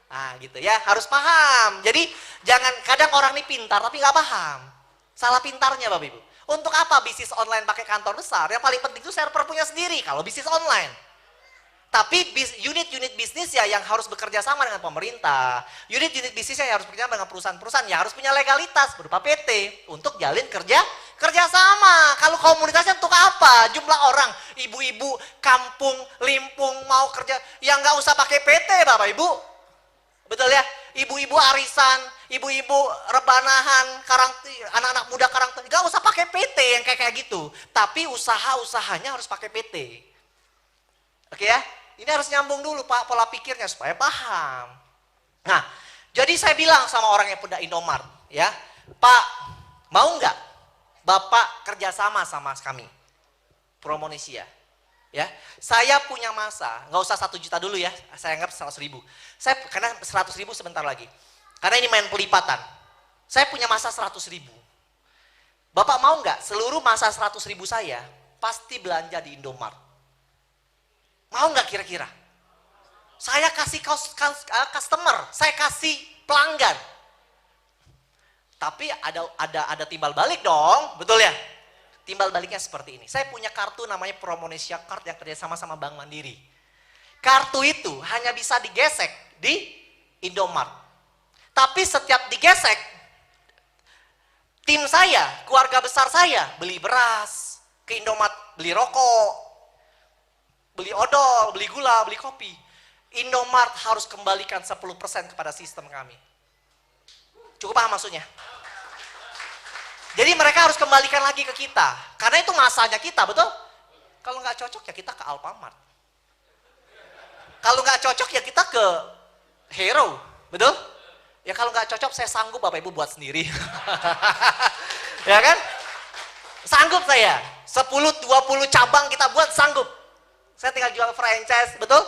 Nah gitu ya, harus paham. Jadi jangan, kadang orang ini pintar tapi nggak paham. Salah pintarnya Bapak Ibu. Untuk apa bisnis online pakai kantor besar? Yang paling penting itu server punya sendiri kalau bisnis online. Tapi unit-unit bisnis ya yang harus bekerja sama dengan pemerintah. Unit-unit bisnis yang harus bekerja sama dengan perusahaan-perusahaan yang harus punya legalitas berupa PT untuk jalin kerja sama. Kalau komunitasnya untuk apa? Jumlah orang, ibu-ibu, kampung, limpung mau kerja yang nggak usah pakai PT Bapak Ibu. Betul ya? Ibu-ibu arisan, ibu-ibu rebanahan, anak-anak muda nggak usah pakai PT yang kayak gitu. Tapi usaha-usahanya harus pakai PT. Oke ya? Ini harus nyambung dulu Pak pola pikirnya supaya paham. Nah, jadi saya bilang sama orang yang punya Indomart, ya, Pak, mau nggak Bapak kerjasama sama kami, Promonesia? Ya, saya punya masa, nggak usah 1 juta dulu ya, saya anggap 100.000. Karena 100.000 sebentar lagi. Karena ini main pelipatan. Saya punya masa 100.000. Bapak mau nggak seluruh masa 100.000 saya pasti belanja di Indomart? Mau nggak kira-kira? Saya kasih customer, saya kasih pelanggan. Tapi ada timbal balik dong, betul ya? Timbal baliknya seperti ini. Saya punya kartu namanya Promonesia Card yang kerjasama sama Bank Mandiri. Kartu itu hanya bisa digesek di Indomart. Tapi setiap digesek, tim saya, keluarga besar saya, beli beras, ke Indomart beli rokok, beli odol, beli gula, beli kopi. Indomart harus kembalikan 10% kepada sistem kami. Cukup paham maksudnya? Jadi mereka harus kembalikan lagi ke kita. Karena itu masanya kita, betul? Kalau nggak cocok ya kita ke Alfamart. Kalau nggak cocok ya kita ke Hero, betul? Ya kalau nggak cocok saya sanggup Bapak Ibu buat sendiri. Ya kan? Sanggup saya. 10-20 cabang kita buat sanggup. Saya tinggal jual franchise, betul?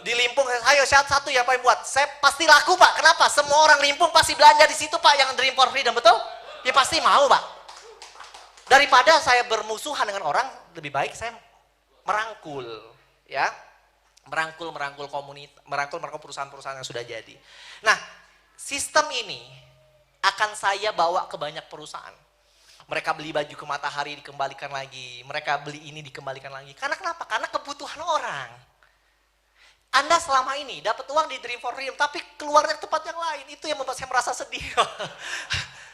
Di Limpung, ayo satu ya Pak yang buat. Saya pasti laku Pak. Kenapa? Semua orang Limpung pasti belanja di situ Pak yang Dream for Freedom, betul? Ya pasti mau Pak. Daripada saya bermusuhan dengan orang, lebih baik saya merangkul, ya, merangkul komunitas, merangkul perusahaan-perusahaan yang sudah jadi. Nah, sistem ini akan saya bawa ke banyak perusahaan. Mereka beli baju ke Matahari dikembalikan lagi, mereka beli ini dikembalikan lagi. Karena kenapa? Karena kebutuhan orang. Anda selama ini dapat uang di Dream for Freedom, tapi keluarnya ke tempat yang lain. Itu yang membuat saya merasa sedih.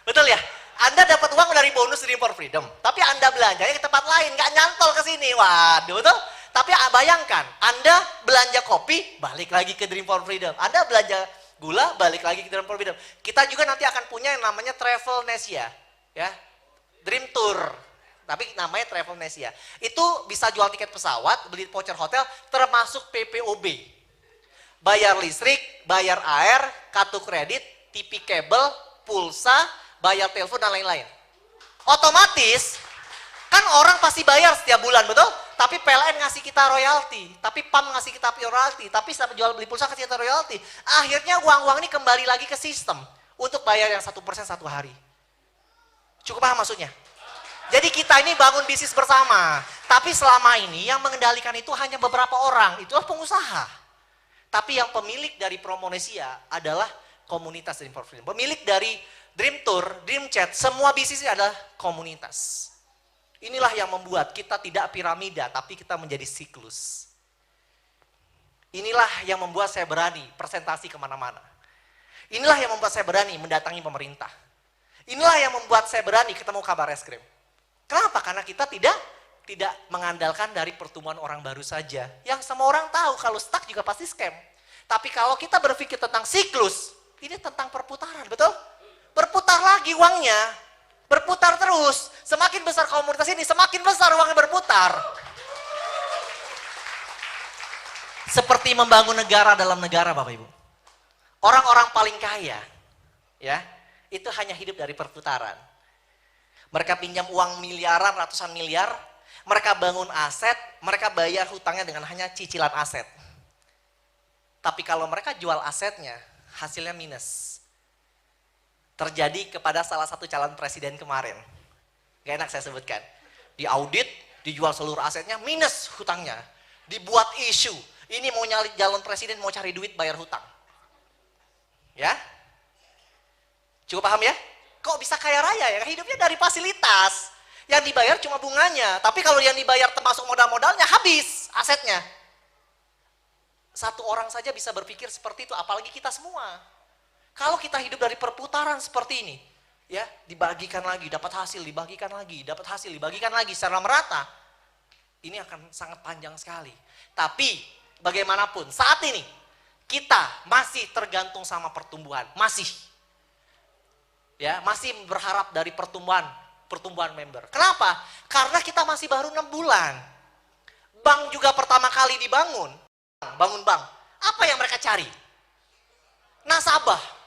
Betul ya? Anda dapat uang dari bonus Dream for Freedom, tapi Anda belanjanya ke tempat lain, nggak nyantol ke sini. Waduh, betul? Tapi bayangkan, Anda belanja kopi, balik lagi ke Dream for Freedom. Anda belanja gula, balik lagi ke Dream for Freedom. Kita juga nanti akan punya yang namanya Travelnesia, ya, Dream Tour. Tapi namanya Travelnesia. Itu bisa jual tiket pesawat, beli voucher hotel, termasuk PPOB. Bayar listrik, bayar air, kartu kredit, TV kabel, pulsa, bayar telepon dan lain-lain. Otomatis, kan orang pasti bayar setiap bulan, betul? Tapi PLN ngasih kita royalti, tapi PAM ngasih kita royalti, tapi sampai jual beli pulsa kasih kita royalti. Akhirnya uang-uang ini kembali lagi ke sistem untuk bayar yang 1% satu hari. Cukup paham maksudnya? Jadi kita ini bangun bisnis bersama, tapi selama ini yang mengendalikan itu hanya beberapa orang, itulah pengusaha. Tapi yang pemilik dari Promonesia adalah komunitas Dream for Freedom. Pemilik dari Dream Tour, Dream Chat, semua bisnisnya adalah komunitas. Inilah yang membuat kita tidak piramida, tapi kita menjadi siklus. Inilah yang membuat saya berani presentasi kemana-mana. Inilah yang membuat saya berani mendatangi pemerintah. Inilah yang membuat saya berani ketemu kabar eskrim. Kenapa? Karena kita tidak mengandalkan dari pertumbuhan orang baru saja. Yang semua orang tahu kalau stuck juga pasti scam. Tapi kalau kita berpikir tentang siklus, ini tentang perputaran, betul? Berputar lagi uangnya. Berputar terus, semakin besar komunitas ini, semakin besar uangnya berputar. Seperti membangun negara dalam negara, Bapak Ibu. Orang-orang paling kaya, ya, itu hanya hidup dari perputaran. Mereka pinjam uang miliaran, ratusan miliar, mereka bangun aset, mereka bayar hutangnya dengan hanya cicilan aset. Tapi kalau mereka jual asetnya, hasilnya minus. Terjadi kepada salah satu calon presiden kemarin. Gak enak saya sebutkan. Diaudit, dijual seluruh asetnya, minus hutangnya. Dibuat isu, ini mau nyali calon presiden, mau cari duit bayar hutang. Ya? Cukup paham ya? Kok bisa kaya raya ya? Hidupnya dari fasilitas. Yang dibayar cuma bunganya. Tapi kalau yang dibayar termasuk modal-modalnya, habis asetnya. Satu orang saja bisa berpikir seperti itu, apalagi kita semua. Kalau kita hidup dari perputaran seperti ini, ya, dibagikan lagi, dapat hasil, dibagikan lagi, dapat hasil, dibagikan lagi secara merata, ini akan sangat panjang sekali. Tapi bagaimanapun saat ini kita masih tergantung sama pertumbuhan, masih berharap dari pertumbuhan member. Kenapa? Karena kita masih baru 6 bulan. Bank juga pertama kali dibangun, bangun bank. Apa yang mereka cari? Nasabah.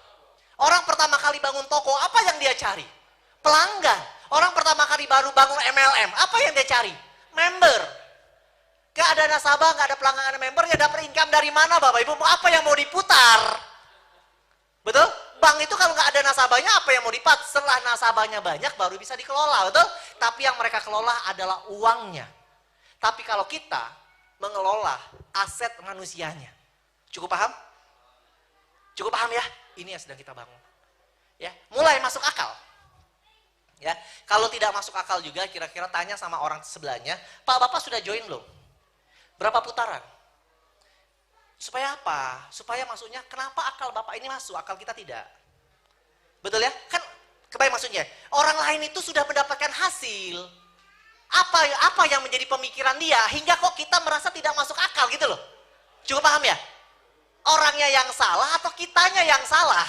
Orang pertama kali bangun toko, apa yang dia cari? Pelanggan. Orang pertama kali baru bangun MLM, apa yang dia cari? Member. Gak ada nasabah, gak ada pelanggan, ada member, ya dapat income dari mana Bapak Ibu? Apa yang mau diputar? Betul? Bank itu kalau gak ada nasabahnya, apa yang mau diputar? Setelah nasabahnya banyak, baru bisa dikelola, betul? Tapi yang mereka kelola adalah uangnya. Tapi kalau kita mengelola aset manusianya. Cukup paham? Cukup paham ya? Ini yang sedang kita bangun. Ya, mulai masuk akal. Ya, kalau tidak masuk akal juga kira-kira tanya sama orang sebelahnya, "Pak, Bapak sudah join belum? Berapa putaran?" Supaya apa? Supaya maksudnya kenapa akal Bapak ini masuk, akal kita tidak. Betul ya? Kan kebayang maksudnya, orang lain itu sudah mendapatkan hasil. Apa yang menjadi pemikiran dia hingga kok kita merasa tidak masuk akal gitu loh. Cukup paham ya? Orangnya yang salah atau kitanya yang salah?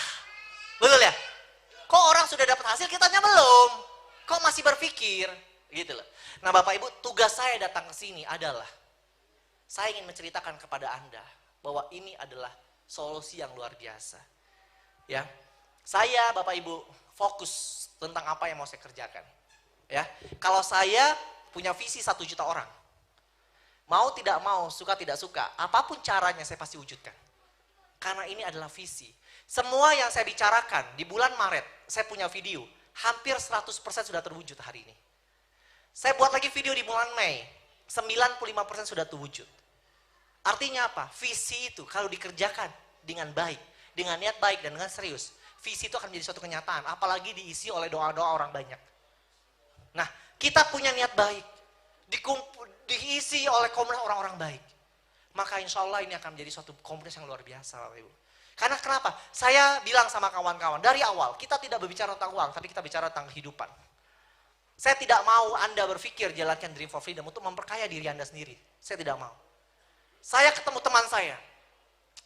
Betul ya? Kok orang sudah dapat hasil, kitanya belum? Kok masih berpikir? Gitu loh. Nah Bapak Ibu, tugas saya datang ke sini adalah saya ingin menceritakan kepada Anda bahwa ini adalah solusi yang luar biasa. Ya, saya Bapak Ibu fokus tentang apa yang mau saya kerjakan. Ya, kalau saya punya visi 1 juta orang, mau tidak mau, suka tidak suka, apapun caranya saya pasti wujudkan. Karena ini adalah visi. Semua yang saya bicarakan di bulan Maret, saya punya video, hampir 100% sudah terwujud hari ini. Saya buat lagi video di bulan Mei, 95% sudah terwujud. Artinya apa? Visi itu kalau dikerjakan dengan baik, dengan niat baik dan dengan serius, visi itu akan menjadi suatu kenyataan. Apalagi diisi oleh doa-doa orang banyak. Nah, kita punya niat baik. Diisi oleh komunitas orang-orang baik. Maka insya Allah ini akan menjadi suatu komunitas yang luar biasa Bapak Ibu. Karena kenapa? Saya bilang sama kawan-kawan, dari awal kita tidak berbicara tentang uang, tapi kita bicara tentang kehidupan. Saya tidak mau Anda berpikir jalankan Dream for Freedom untuk memperkaya diri Anda sendiri. Saya tidak mau. Saya ketemu teman saya.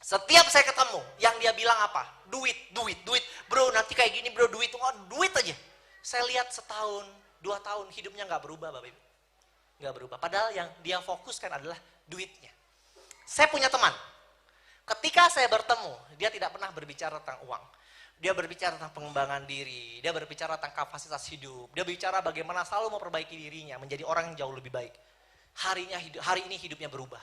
Setiap saya ketemu, yang dia bilang apa? Duit, duit, duit. Bro, nanti kayak gini bro, duit. Oh, duit aja. Saya lihat setahun, 2 tahun hidupnya nggak berubah Bapak Ibu. Nggak berubah. Padahal yang dia fokuskan adalah duitnya. Saya punya teman. Ketika saya bertemu, dia tidak pernah berbicara tentang uang. Dia berbicara tentang pengembangan diri. Dia berbicara tentang kapasitas hidup. Dia bicara bagaimana selalu memperbaiki dirinya. Menjadi orang yang jauh lebih baik. Hari ini hidupnya berubah.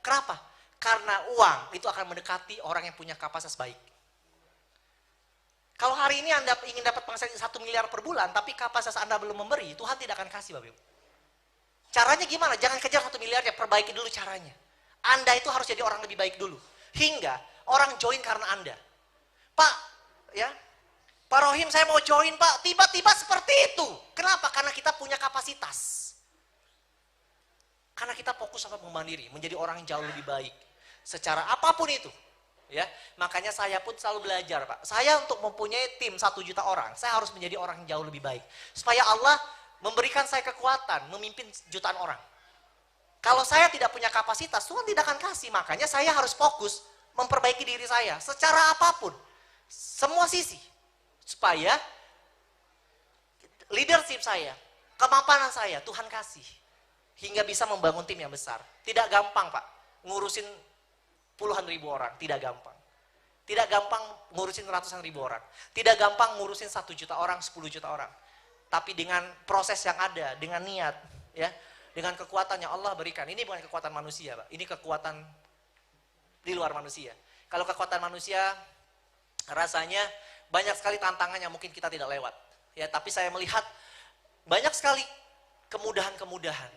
Kenapa? Karena uang itu akan mendekati orang yang punya kapasitas baik. Kalau hari ini Anda ingin dapat penghasilan 1 miliar per bulan, tapi kapasitas Anda belum memberi, Tuhan tidak akan kasih Bapak Ibu. Caranya gimana? Jangan kejar 1 miliar, ya perbaiki dulu caranya. Anda itu harus jadi orang lebih baik dulu. Hingga orang join karena Anda. Pak, ya, Pak Rohim saya mau join Pak, tiba-tiba seperti itu. Kenapa? Karena kita punya kapasitas. Karena kita fokus sama pengembangan diri, menjadi orang yang jauh lebih baik. Secara apapun itu. Ya, makanya saya pun selalu belajar Pak. Saya untuk mempunyai tim 1 juta orang, saya harus menjadi orang yang jauh lebih baik. Supaya Allah memberikan saya kekuatan memimpin jutaan orang. Kalau saya tidak punya kapasitas, Tuhan tidak akan kasih. Makanya saya harus fokus memperbaiki diri saya secara apapun. Semua sisi. Supaya leadership saya, kemapanan saya, Tuhan kasih. Hingga bisa membangun tim yang besar. Tidak gampang Pak, ngurusin puluhan ribu orang. Tidak gampang. Tidak gampang ngurusin ratusan ribu orang. Tidak gampang ngurusin 1 juta orang, 10 juta orang. Tapi dengan proses yang ada, dengan niat, ya, dengan kekuatan yang Allah berikan. Ini bukan kekuatan manusia, Pak. Ini kekuatan di luar manusia. Kalau kekuatan manusia, rasanya banyak sekali tantangan yang mungkin kita tidak lewat. Ya, tapi saya melihat banyak sekali kemudahan-kemudahan.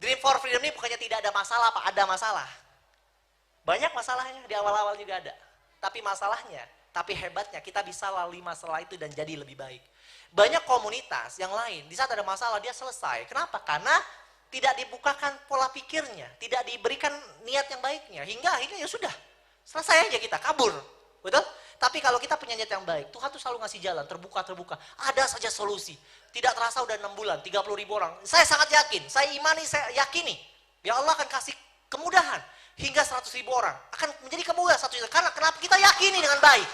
Dream for Freedom ini bukannya tidak ada masalah, Pak. Ada masalah. Banyak masalahnya, di awal-awal juga ada. Tapi masalahnya, tapi hebatnya kita bisa lalui masalah itu dan jadi lebih baik. Banyak komunitas yang lain, di saat ada masalah dia selesai. Kenapa? Karena tidak dibukakan pola pikirnya, tidak diberikan niat yang baiknya. Hingga akhirnya ya sudah, selesai aja kita, kabur. Betul? Tapi kalau kita punya niat yang baik, Tuhan tuh selalu ngasih jalan, terbuka. Ada saja solusi. Tidak terasa udah 6 bulan, 30 ribu orang. Saya sangat yakin, saya imani, saya yakini. Ya Allah akan kasih kemudahan. Hingga 100 ribu orang. Akan menjadi kemudahan 1 juta. Karena kenapa? Kita yakini dengan baik.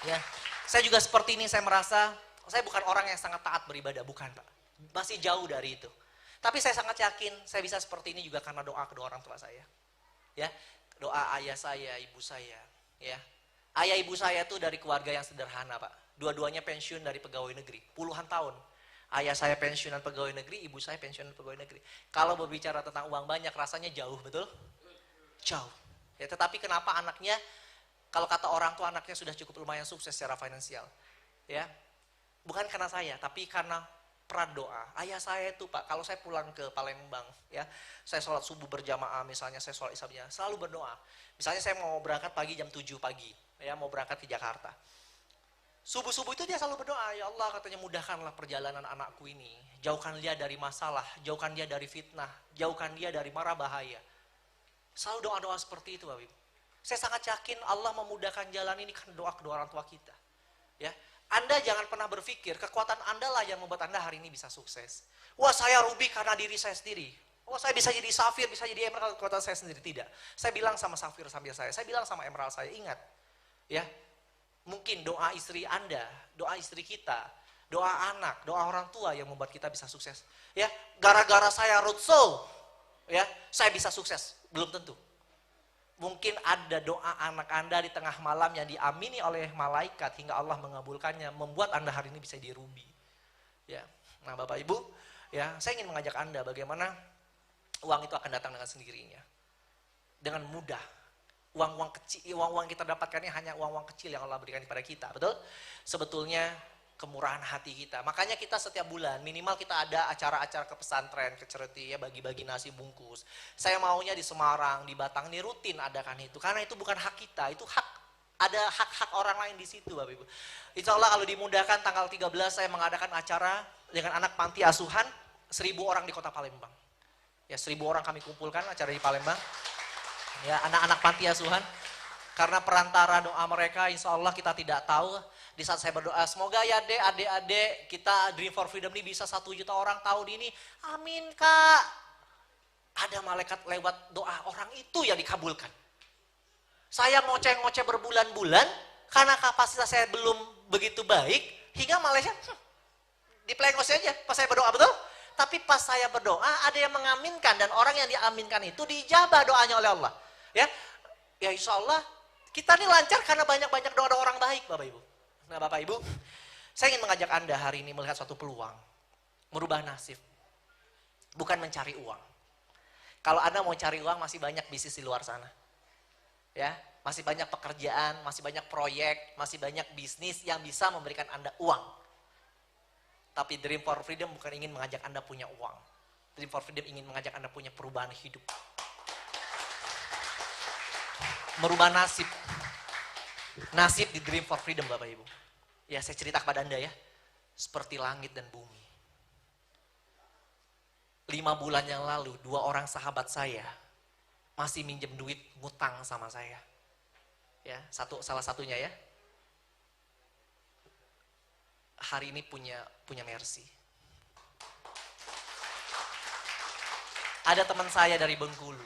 Ya, saya juga seperti ini, saya merasa, saya bukan orang yang sangat taat beribadah. Bukan Pak. Masih jauh dari itu. Tapi saya sangat yakin, saya bisa seperti ini juga karena doa kedua orang tua saya. Ya, doa ayah saya, ibu saya, ya. Ayah ibu saya tuh dari keluarga yang sederhana, Pak. Dua-duanya pensiun dari pegawai negeri, puluhan tahun. Ayah saya pensiunan pegawai negeri, ibu saya pensiunan pegawai negeri. Kalau berbicara tentang uang banyak, rasanya jauh, betul? Jauh. Ya, tetapi kenapa anaknya, kalau kata orang tua anaknya sudah cukup lumayan sukses secara finansial. Ya, bukan karena saya, tapi karena pradoa. Ayah saya itu Pak, kalau saya pulang ke Palembang, ya, saya sholat subuh berjamaah, misalnya saya sholat isya, selalu berdoa. Misalnya saya mau berangkat pagi jam 7 pagi, ya, mau berangkat ke Jakarta. Subuh-subuh itu dia selalu berdoa, ya Allah katanya mudahkanlah perjalanan anakku ini. Jauhkan dia dari masalah, jauhkan dia dari fitnah, jauhkan dia dari mara bahaya. Selalu doa-doa seperti itu Bapak Ibu. Saya sangat yakin Allah memudahkan jalan ini karena doa kedua orang tua kita. Ya, Anda jangan pernah berpikir kekuatan Anda lah yang membuat Anda hari ini bisa sukses. Wah saya rubi karena diri saya sendiri. Oh saya bisa jadi Safir, bisa jadi Emerald kekuatan saya sendiri. Tidak. Saya bilang sama Safir sambil saya bilang sama Emerald saya, ingat. Ya, mungkin doa istri Anda, doa istri kita, doa anak, doa orang tua yang membuat kita bisa sukses. Ya, gara-gara saya roadshow, ya, saya bisa sukses. Belum tentu. Mungkin ada doa anak Anda di tengah malam yang diamini oleh malaikat hingga Allah mengabulkannya, membuat Anda hari ini bisa dirubi. Ya, nah Bapak Ibu, ya, saya ingin mengajak Anda bagaimana uang itu akan datang dengan sendirinya, dengan mudah. Uang-uang kecil, uang-uang kita dapatkannya hanya uang-uang kecil yang Allah berikan kepada kita, betul? Sebetulnya kemurahan hati kita. Makanya kita setiap bulan minimal kita ada acara-acara ke pesantren, ke charity, ya, bagi-bagi nasi bungkus. Saya maunya di Semarang, di Batang ini rutin adakan itu. Karena itu bukan hak kita, itu hak Ada hak-hak orang lain di situ Bapak Ibu. Insya Allah kalau dimudahkan tanggal 13 saya mengadakan acara dengan anak panti asuhan 1.000 orang di kota Palembang. Ya 1.000 orang kami kumpulkan acara di Palembang. Ya anak-anak panti asuhan. Karena perantara doa mereka insya Allah kita tidak tahu. Di saat saya berdoa semoga ya dek, adik-adik kita Dream for Freedom ini bisa 1 juta orang tahun ini. Amin Kak. Ada malaikat lewat doa orang itu yang dikabulkan. Saya ngoceh-ngoceh berbulan-bulan karena kapasitas saya belum begitu baik. Hingga Malaysia dipelengos aja pas saya berdoa betul. Tapi pas saya berdoa ada yang mengaminkan dan orang yang diaminkan itu dijabah doanya oleh Allah. Ya insya Allah kita ini lancar karena banyak-banyak doa orang baik Bapak Ibu. Nah Bapak Ibu, saya ingin mengajak Anda hari ini melihat suatu peluang. Merubah nasib. Bukan mencari uang. Kalau Anda mau cari uang masih banyak bisnis di luar sana. Ya, masih banyak pekerjaan, masih banyak proyek, masih banyak bisnis yang bisa memberikan Anda uang. Tapi Dream for Freedom bukan ingin mengajak Anda punya uang. Dream for Freedom ingin mengajak Anda punya perubahan hidup. Merubah nasib. Nasib di Dream for Freedom Bapak Ibu. Ya saya cerita kepada Anda ya. Seperti langit dan bumi. 5 bulan yang lalu 2 orang sahabat saya masih minjem duit ngutang sama saya. Ya, salah satunya ya. Hari ini punya Mercy. Ada teman saya dari Bengkulu.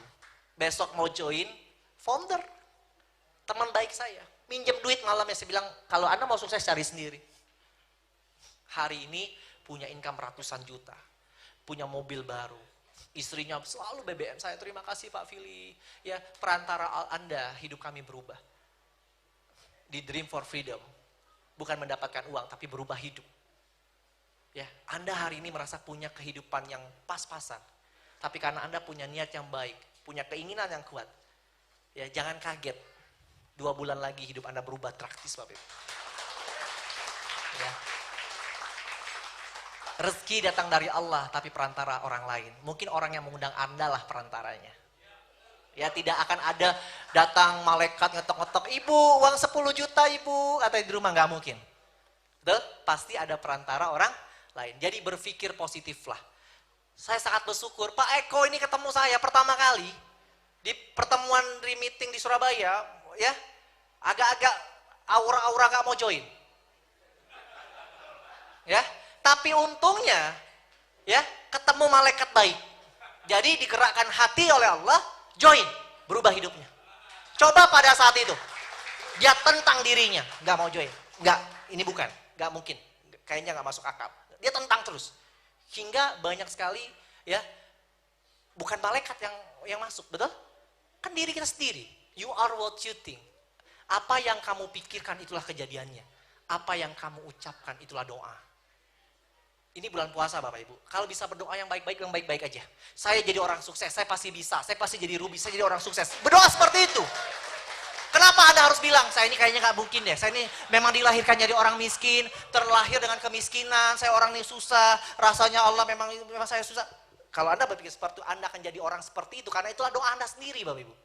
Besok mau join founder. Teman baik saya. Minjem duit malamnya saya bilang kalau Anda mau sukses cari sendiri. Hari ini punya income ratusan juta. Punya mobil baru. Istrinya selalu BBM saya, terima kasih Pak Fili. Ya, perantara Anda hidup kami berubah. Di Dream for Freedom, bukan mendapatkan uang, tapi berubah hidup. Ya, Anda hari ini merasa punya kehidupan yang pas-pasan. Tapi karena Anda punya niat yang baik, punya keinginan yang kuat. Ya, jangan kaget. 2 bulan lagi hidup Anda berubah drastis, Bapak Ibu. Ya. Rezeki datang dari Allah, tapi perantara orang lain. Mungkin orang yang mengundang Anda lah perantaranya. Ya tidak akan ada datang malaikat ngetok-ngetok, ibu uang 10 juta ibu, atau di rumah nggak mungkin. Betul? Pasti ada perantara orang lain. Jadi berpikir positif lah. Saya sangat bersyukur, Pak Eko ini ketemu saya pertama kali di pertemuan meeting di Surabaya, ya agak-agak aura-aura nggak mau join. Ya. Tapi untungnya, ya ketemu malaikat baik. Jadi digerakkan hati oleh Allah, join, berubah hidupnya. Coba pada saat itu, dia tentang dirinya, nggak mau join. Nggak, ini bukan, nggak mungkin. Kayaknya nggak masuk akal. Dia tentang terus. Hingga banyak sekali, ya bukan malaikat yang masuk, betul? Kan diri kita sendiri. You are what you think. Apa yang kamu pikirkan itulah kejadiannya. Apa yang kamu ucapkan itulah doa. Ini bulan puasa Bapak Ibu. Kalau bisa berdoa yang baik-baik aja. Saya jadi orang sukses, saya pasti bisa. Saya pasti jadi Ruby, saya jadi orang sukses. Berdoa seperti itu. Kenapa Anda harus bilang, saya ini kayaknya gak mungkin deh. Saya ini memang dilahirkan jadi orang miskin, terlahir dengan kemiskinan, saya orang ini susah, rasanya Allah memang saya susah. Kalau Anda berpikir seperti itu, Anda akan jadi orang seperti itu. Karena itulah doa Anda sendiri Bapak Ibu.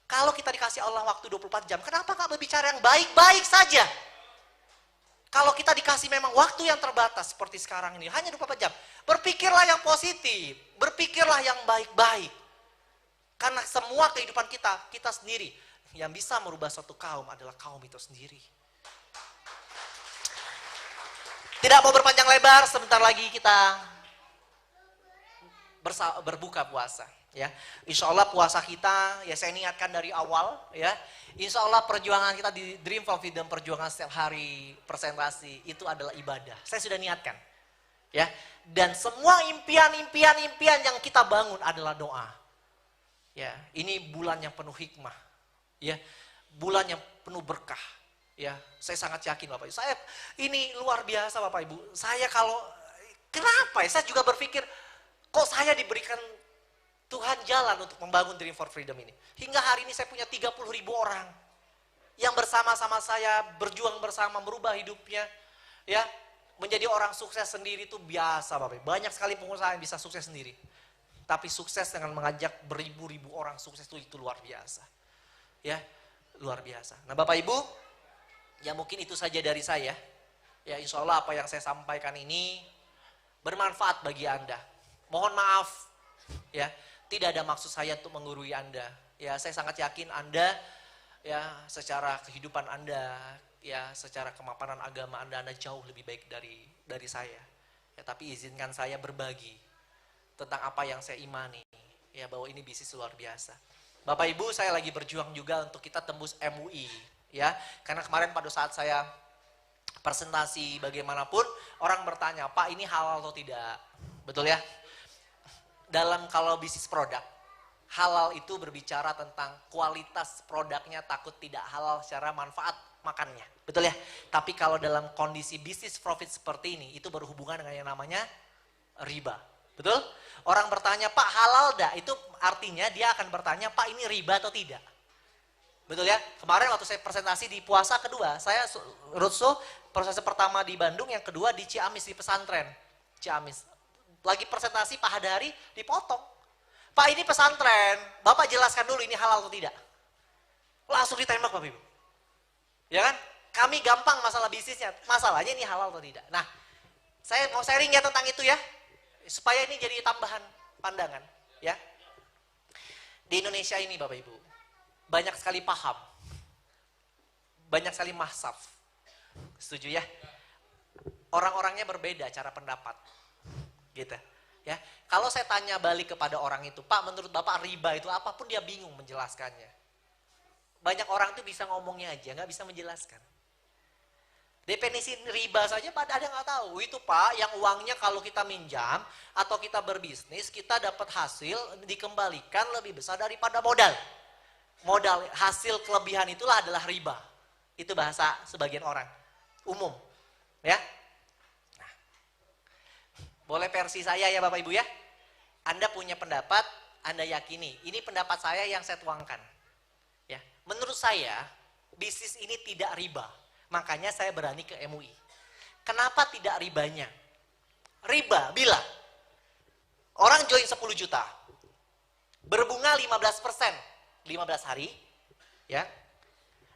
Kalau kita dikasih Allah waktu 24 jam, kenapa gak berbicara yang baik-baik saja? Kalau kita dikasih memang waktu yang terbatas seperti sekarang ini, hanya 24 jam. Berpikirlah yang positif, berpikirlah yang baik-baik. Karena semua kehidupan kita sendiri. Yang bisa merubah suatu kaum adalah kaum itu sendiri. Tidak mau berpanjang lebar, sebentar lagi kita berbuka puasa. Ya, insya Allah puasa kita, ya saya niatkan dari awal, ya. Insya Allah perjuangan kita di Dream for Freedom, perjuangan setiap hari presentasi itu adalah ibadah. Saya sudah niatkan, ya. Dan semua impian yang kita bangun adalah doa. Ya, ini bulan yang penuh hikmah, ya, bulan yang penuh berkah. Ya, saya sangat yakin Bapak Ibu. Saya ini luar biasa Bapak Ibu. Saya kenapa ya? Saya juga berpikir, kok saya diberikan Tuhan jalan untuk membangun Dream for Freedom ini. Hingga hari ini saya punya 30.000 orang yang bersama-sama saya berjuang bersama merubah hidupnya, ya menjadi orang sukses sendiri itu biasa Bapak. Banyak sekali pengusaha yang bisa sukses sendiri, tapi sukses dengan mengajak beribu-ribu orang sukses itu luar biasa. Ya luar biasa. Nah Bapak Ibu, ya mungkin itu saja dari saya. Ya insya Allah apa yang saya sampaikan ini bermanfaat bagi Anda. Mohon maaf, ya tidak ada maksud saya untuk menggurui Anda. Ya saya sangat yakin Anda, ya secara kehidupan Anda, ya secara kemapanan agama Anda jauh lebih baik dari saya. Ya tapi izinkan saya berbagi tentang apa yang saya imani. Ya bahwa ini bisnis luar biasa. Bapak Ibu, saya lagi berjuang juga untuk kita tembus MUI, ya. Karena kemarin pada saat saya presentasi bagaimanapun orang bertanya, "Pak, ini halal atau tidak?" Betul ya? Dalam kalau bisnis produk, halal itu berbicara tentang kualitas produknya, takut tidak halal secara manfaat makannya. Betul ya? Tapi kalau dalam kondisi bisnis profit seperti ini, itu berhubungan dengan yang namanya riba. Betul? Orang bertanya, "Pak, halal dah?" Itu artinya dia akan bertanya, "Pak, ini riba atau tidak?" Betul ya? Kemarin waktu saya presentasi di puasa kedua, saya roadshow prosesi pertama di Bandung, yang kedua di Ciamis, di pesantren Ciamis. Lagi presentasi Pak Hadari dipotong. "Pak, ini pesantren, Bapak jelaskan dulu ini halal atau tidak." Langsung ditembak Bapak Ibu. Ya kan? Kami gampang masalah bisnisnya, masalahnya ini halal atau tidak. Nah, saya mau sharing ya tentang itu ya. Supaya ini jadi tambahan pandangan, ya. Di Indonesia ini Bapak Ibu, banyak sekali paham, banyak sekali mahsaf. Setuju ya? Orang-orangnya berbeda cara pendapat, gitu. Ya, kalau saya tanya balik kepada orang itu, "Pak, menurut Bapak riba itu apapun?" Dia bingung menjelaskannya. Banyak orang tuh bisa ngomongnya aja, nggak bisa menjelaskan. Definisi riba saja pada ada nggak tahu. Itu Pak, yang uangnya kalau kita minjam atau kita berbisnis, kita dapat hasil dikembalikan lebih besar daripada modal. Modal hasil kelebihan itulah adalah riba. Itu bahasa sebagian orang umum, ya. Nah, boleh versi saya ya Bapak Ibu ya. Anda punya pendapat, Anda yakini. Ini pendapat saya yang saya tuangkan. Ya, menurut saya bisnis ini tidak riba. Makanya saya berani ke MUI. Kenapa tidak ribanya? Riba bila orang join 10 juta, berbunga 15%, 15 hari, ya,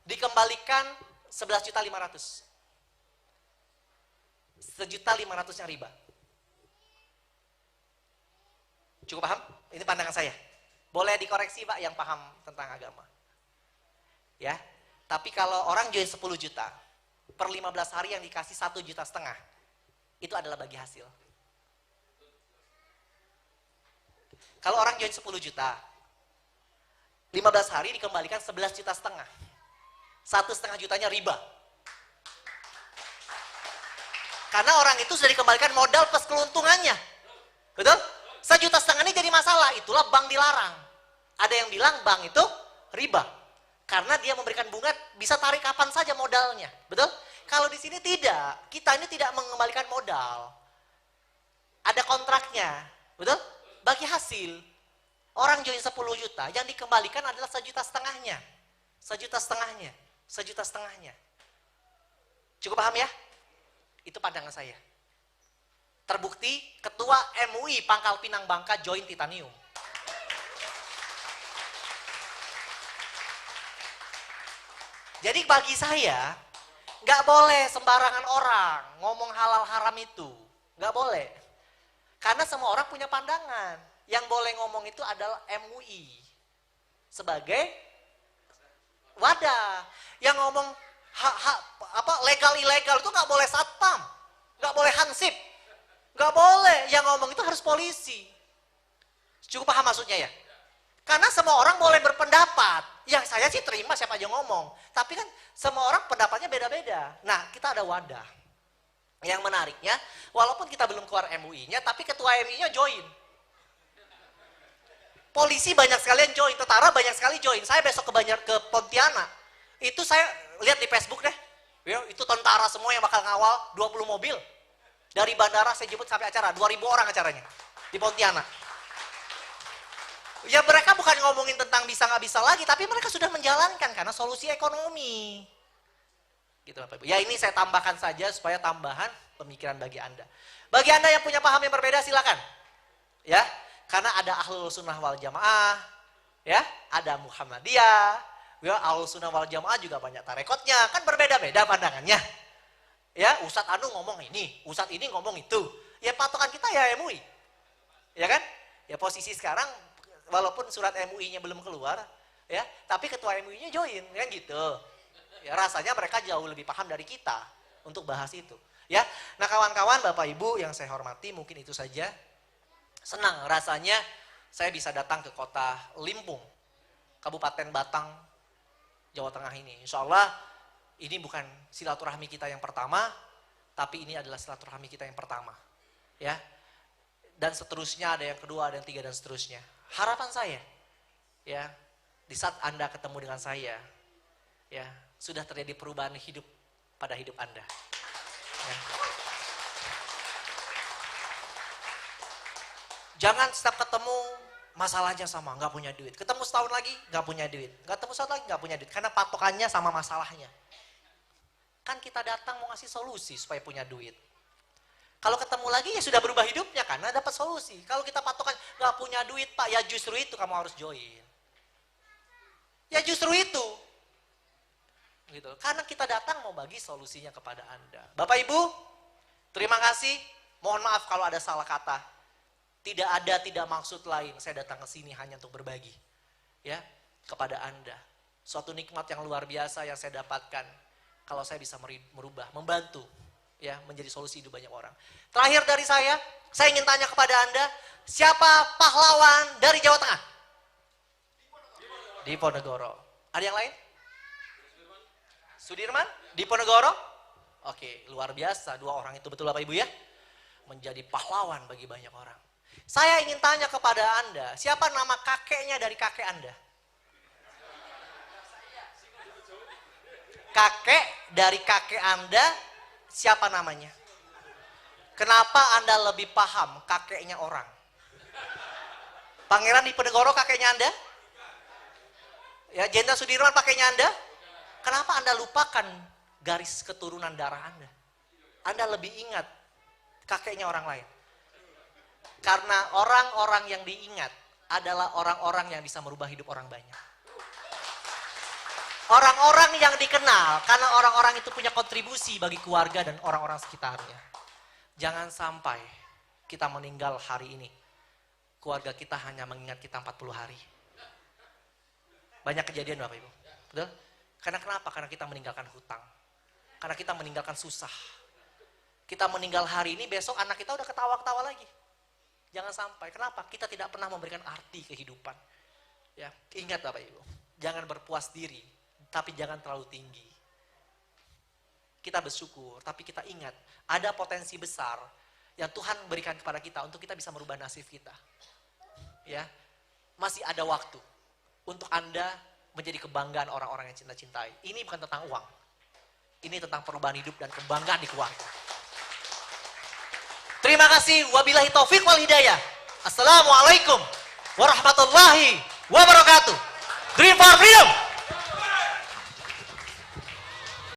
dikembalikan 11.500.000. 1.500.000 riba. Cukup paham? Ini pandangan saya. Boleh dikoreksi Pak yang paham tentang agama. Ya, tapi kalau orang join 10 juta, per 15 hari yang dikasih 1,5 juta, itu adalah bagi hasil. Kalau orang join 10 juta, 15 hari dikembalikan 11,5 juta, 1,5 jutanya riba. Karena orang itu sudah dikembalikan modal plus keuntungannya. Betul? 1,5 juta ini jadi masalah, itulah bank dilarang. Ada yang bilang bank itu riba. Karena dia memberikan bunga, bisa tarik kapan saja modalnya. Betul? Kalau di sini tidak, kita ini tidak mengembalikan modal. Ada kontraknya. Betul? Bagi hasil. Orang join 10 juta, yang dikembalikan adalah 1,5 juta. 1,5 juta. Cukup paham ya? Itu pandangan saya. Terbukti ketua MUI Pangkal Pinang Bangka join Titanium. Jadi bagi saya, nggak boleh sembarangan orang ngomong halal haram itu. Nggak boleh. Karena semua orang punya pandangan. Yang boleh ngomong itu adalah MUI. Sebagai wadah. Yang ngomong legal ilegal itu nggak boleh satpam. Nggak boleh hansip. Nggak boleh. Yang ngomong itu harus polisi. Cukup paham maksudnya ya? Karena semua orang boleh berpendapat. Ya saya sih terima siapa aja ngomong. Tapi kan semua orang pendapatnya beda-beda. Nah kita ada wadah. Yang menariknya, walaupun kita belum keluar MUI-nya, tapi ketua MUI-nya join. Polisi banyak sekali yang join, tentara banyak sekali join. Saya besok ke Pontianak. Itu saya lihat di Facebook deh. Ya, itu tentara semua yang bakal ngawal 20 mobil. Dari bandara saya jemput sampai acara, 2.000 orang acaranya. Di Pontianak. Ya mereka bukan ngomongin tentang bisa nggak bisa lagi, tapi mereka sudah menjalankan karena solusi ekonomi. Gitu Bapak Ibu. Ya ini saya tambahkan saja supaya tambahan pemikiran bagi Anda. Bagi Anda yang punya paham yang berbeda silakan. Ya, karena ada Ahlul Sunnah wal Jamaah, ya, ada Muhammadiyah, Ya, Ahlussunnah wal Jamaah juga banyak tarekotnya, kan berbeda-beda pandangannya. Ya, Ustadz Anu ngomong ini, Ustadz ini ngomong itu. Ya patokan kita ya MUI. Ya kan? Ya posisi sekarang walaupun surat MUI-nya belum keluar, ya, tapi ketua MUI-nya join, kan gitu. Ya rasanya mereka jauh lebih paham dari kita untuk bahas itu. Ya, nah kawan-kawan, Bapak Ibu yang saya hormati, mungkin itu saja. Senang rasanya saya bisa datang ke kota Limpung, Kabupaten Batang, Jawa Tengah ini. Insya Allah ini bukan silaturahmi kita yang pertama, tapi ini adalah silaturahmi kita yang pertama. Ya, dan seterusnya ada yang kedua, ada yang ketiga dan seterusnya. Harapan saya, ya, di saat Anda ketemu dengan saya, ya, sudah terjadi perubahan hidup pada hidup Anda. Ya. Jangan setiap ketemu masalahnya sama, nggak punya duit. Ketemu setahun lagi, nggak punya duit. Ketemu setahun lagi, nggak punya duit. Karena patokannya sama masalahnya. Kan kita datang mau ngasih solusi supaya punya duit. Kalau ketemu lagi ya sudah berubah hidupnya karena dapat solusi. Kalau kita patokan nggak punya duit Pak, ya justru itu kamu harus join. Ya justru itu. Gitu. Karena kita datang mau bagi solusinya kepada Anda. Bapak Ibu, terima kasih. Mohon maaf kalau ada salah kata. Tidak maksud lain. Saya datang ke sini hanya untuk berbagi, ya, kepada Anda. Suatu nikmat yang luar biasa yang saya dapatkan kalau saya bisa merubah, membantu, ya, menjadi solusi hidup banyak orang. Terakhir dari saya ingin tanya kepada Anda, siapa pahlawan dari Jawa Tengah? Diponegoro. Ada yang lain? Sudirman? Diponegoro? Oke, luar biasa. Dua orang itu betul Bapak Ibu ya. Menjadi pahlawan bagi banyak orang. Saya ingin tanya kepada Anda, siapa nama kakeknya dari kakek Anda? Kakek dari kakek Anda, siapa namanya? Kenapa Anda lebih paham kakeknya orang? Pangeran Diponegoro kakeknya Anda? Ya, Jenderal Sudirman kakeknya Anda? Kenapa Anda lupakan garis keturunan darah Anda? Anda lebih ingat kakeknya orang lain. Karena orang-orang yang diingat adalah orang-orang yang bisa merubah hidup orang banyak. Orang-orang yang dikenal karena orang-orang itu punya kontribusi bagi keluarga dan orang-orang sekitarnya. Jangan sampai kita meninggal hari ini, keluarga kita hanya mengingat kita 40 hari. Banyak kejadian Bapak Ibu. Betul? Karena kenapa? Karena kita meninggalkan hutang. Karena kita meninggalkan susah. Kita meninggal hari ini, besok anak kita udah ketawa-ketawa lagi. Jangan sampai. Kenapa? Kita tidak pernah memberikan arti kehidupan. Ya, ingat Bapak Ibu, jangan berpuas diri, tapi jangan terlalu tinggi. Kita bersyukur, tapi kita ingat ada potensi besar yang Tuhan berikan kepada kita untuk kita bisa merubah nasib kita. Ya, masih ada waktu untuk Anda menjadi kebanggaan orang-orang yang cinta-cintai. Ini bukan tentang uang, ini tentang perubahan hidup dan kebanggaan di keluarga. Terima kasih. Wabillahi taufiq wal hidayah. Assalamualaikum warahmatullahi wabarakatuh. Dream for freedom.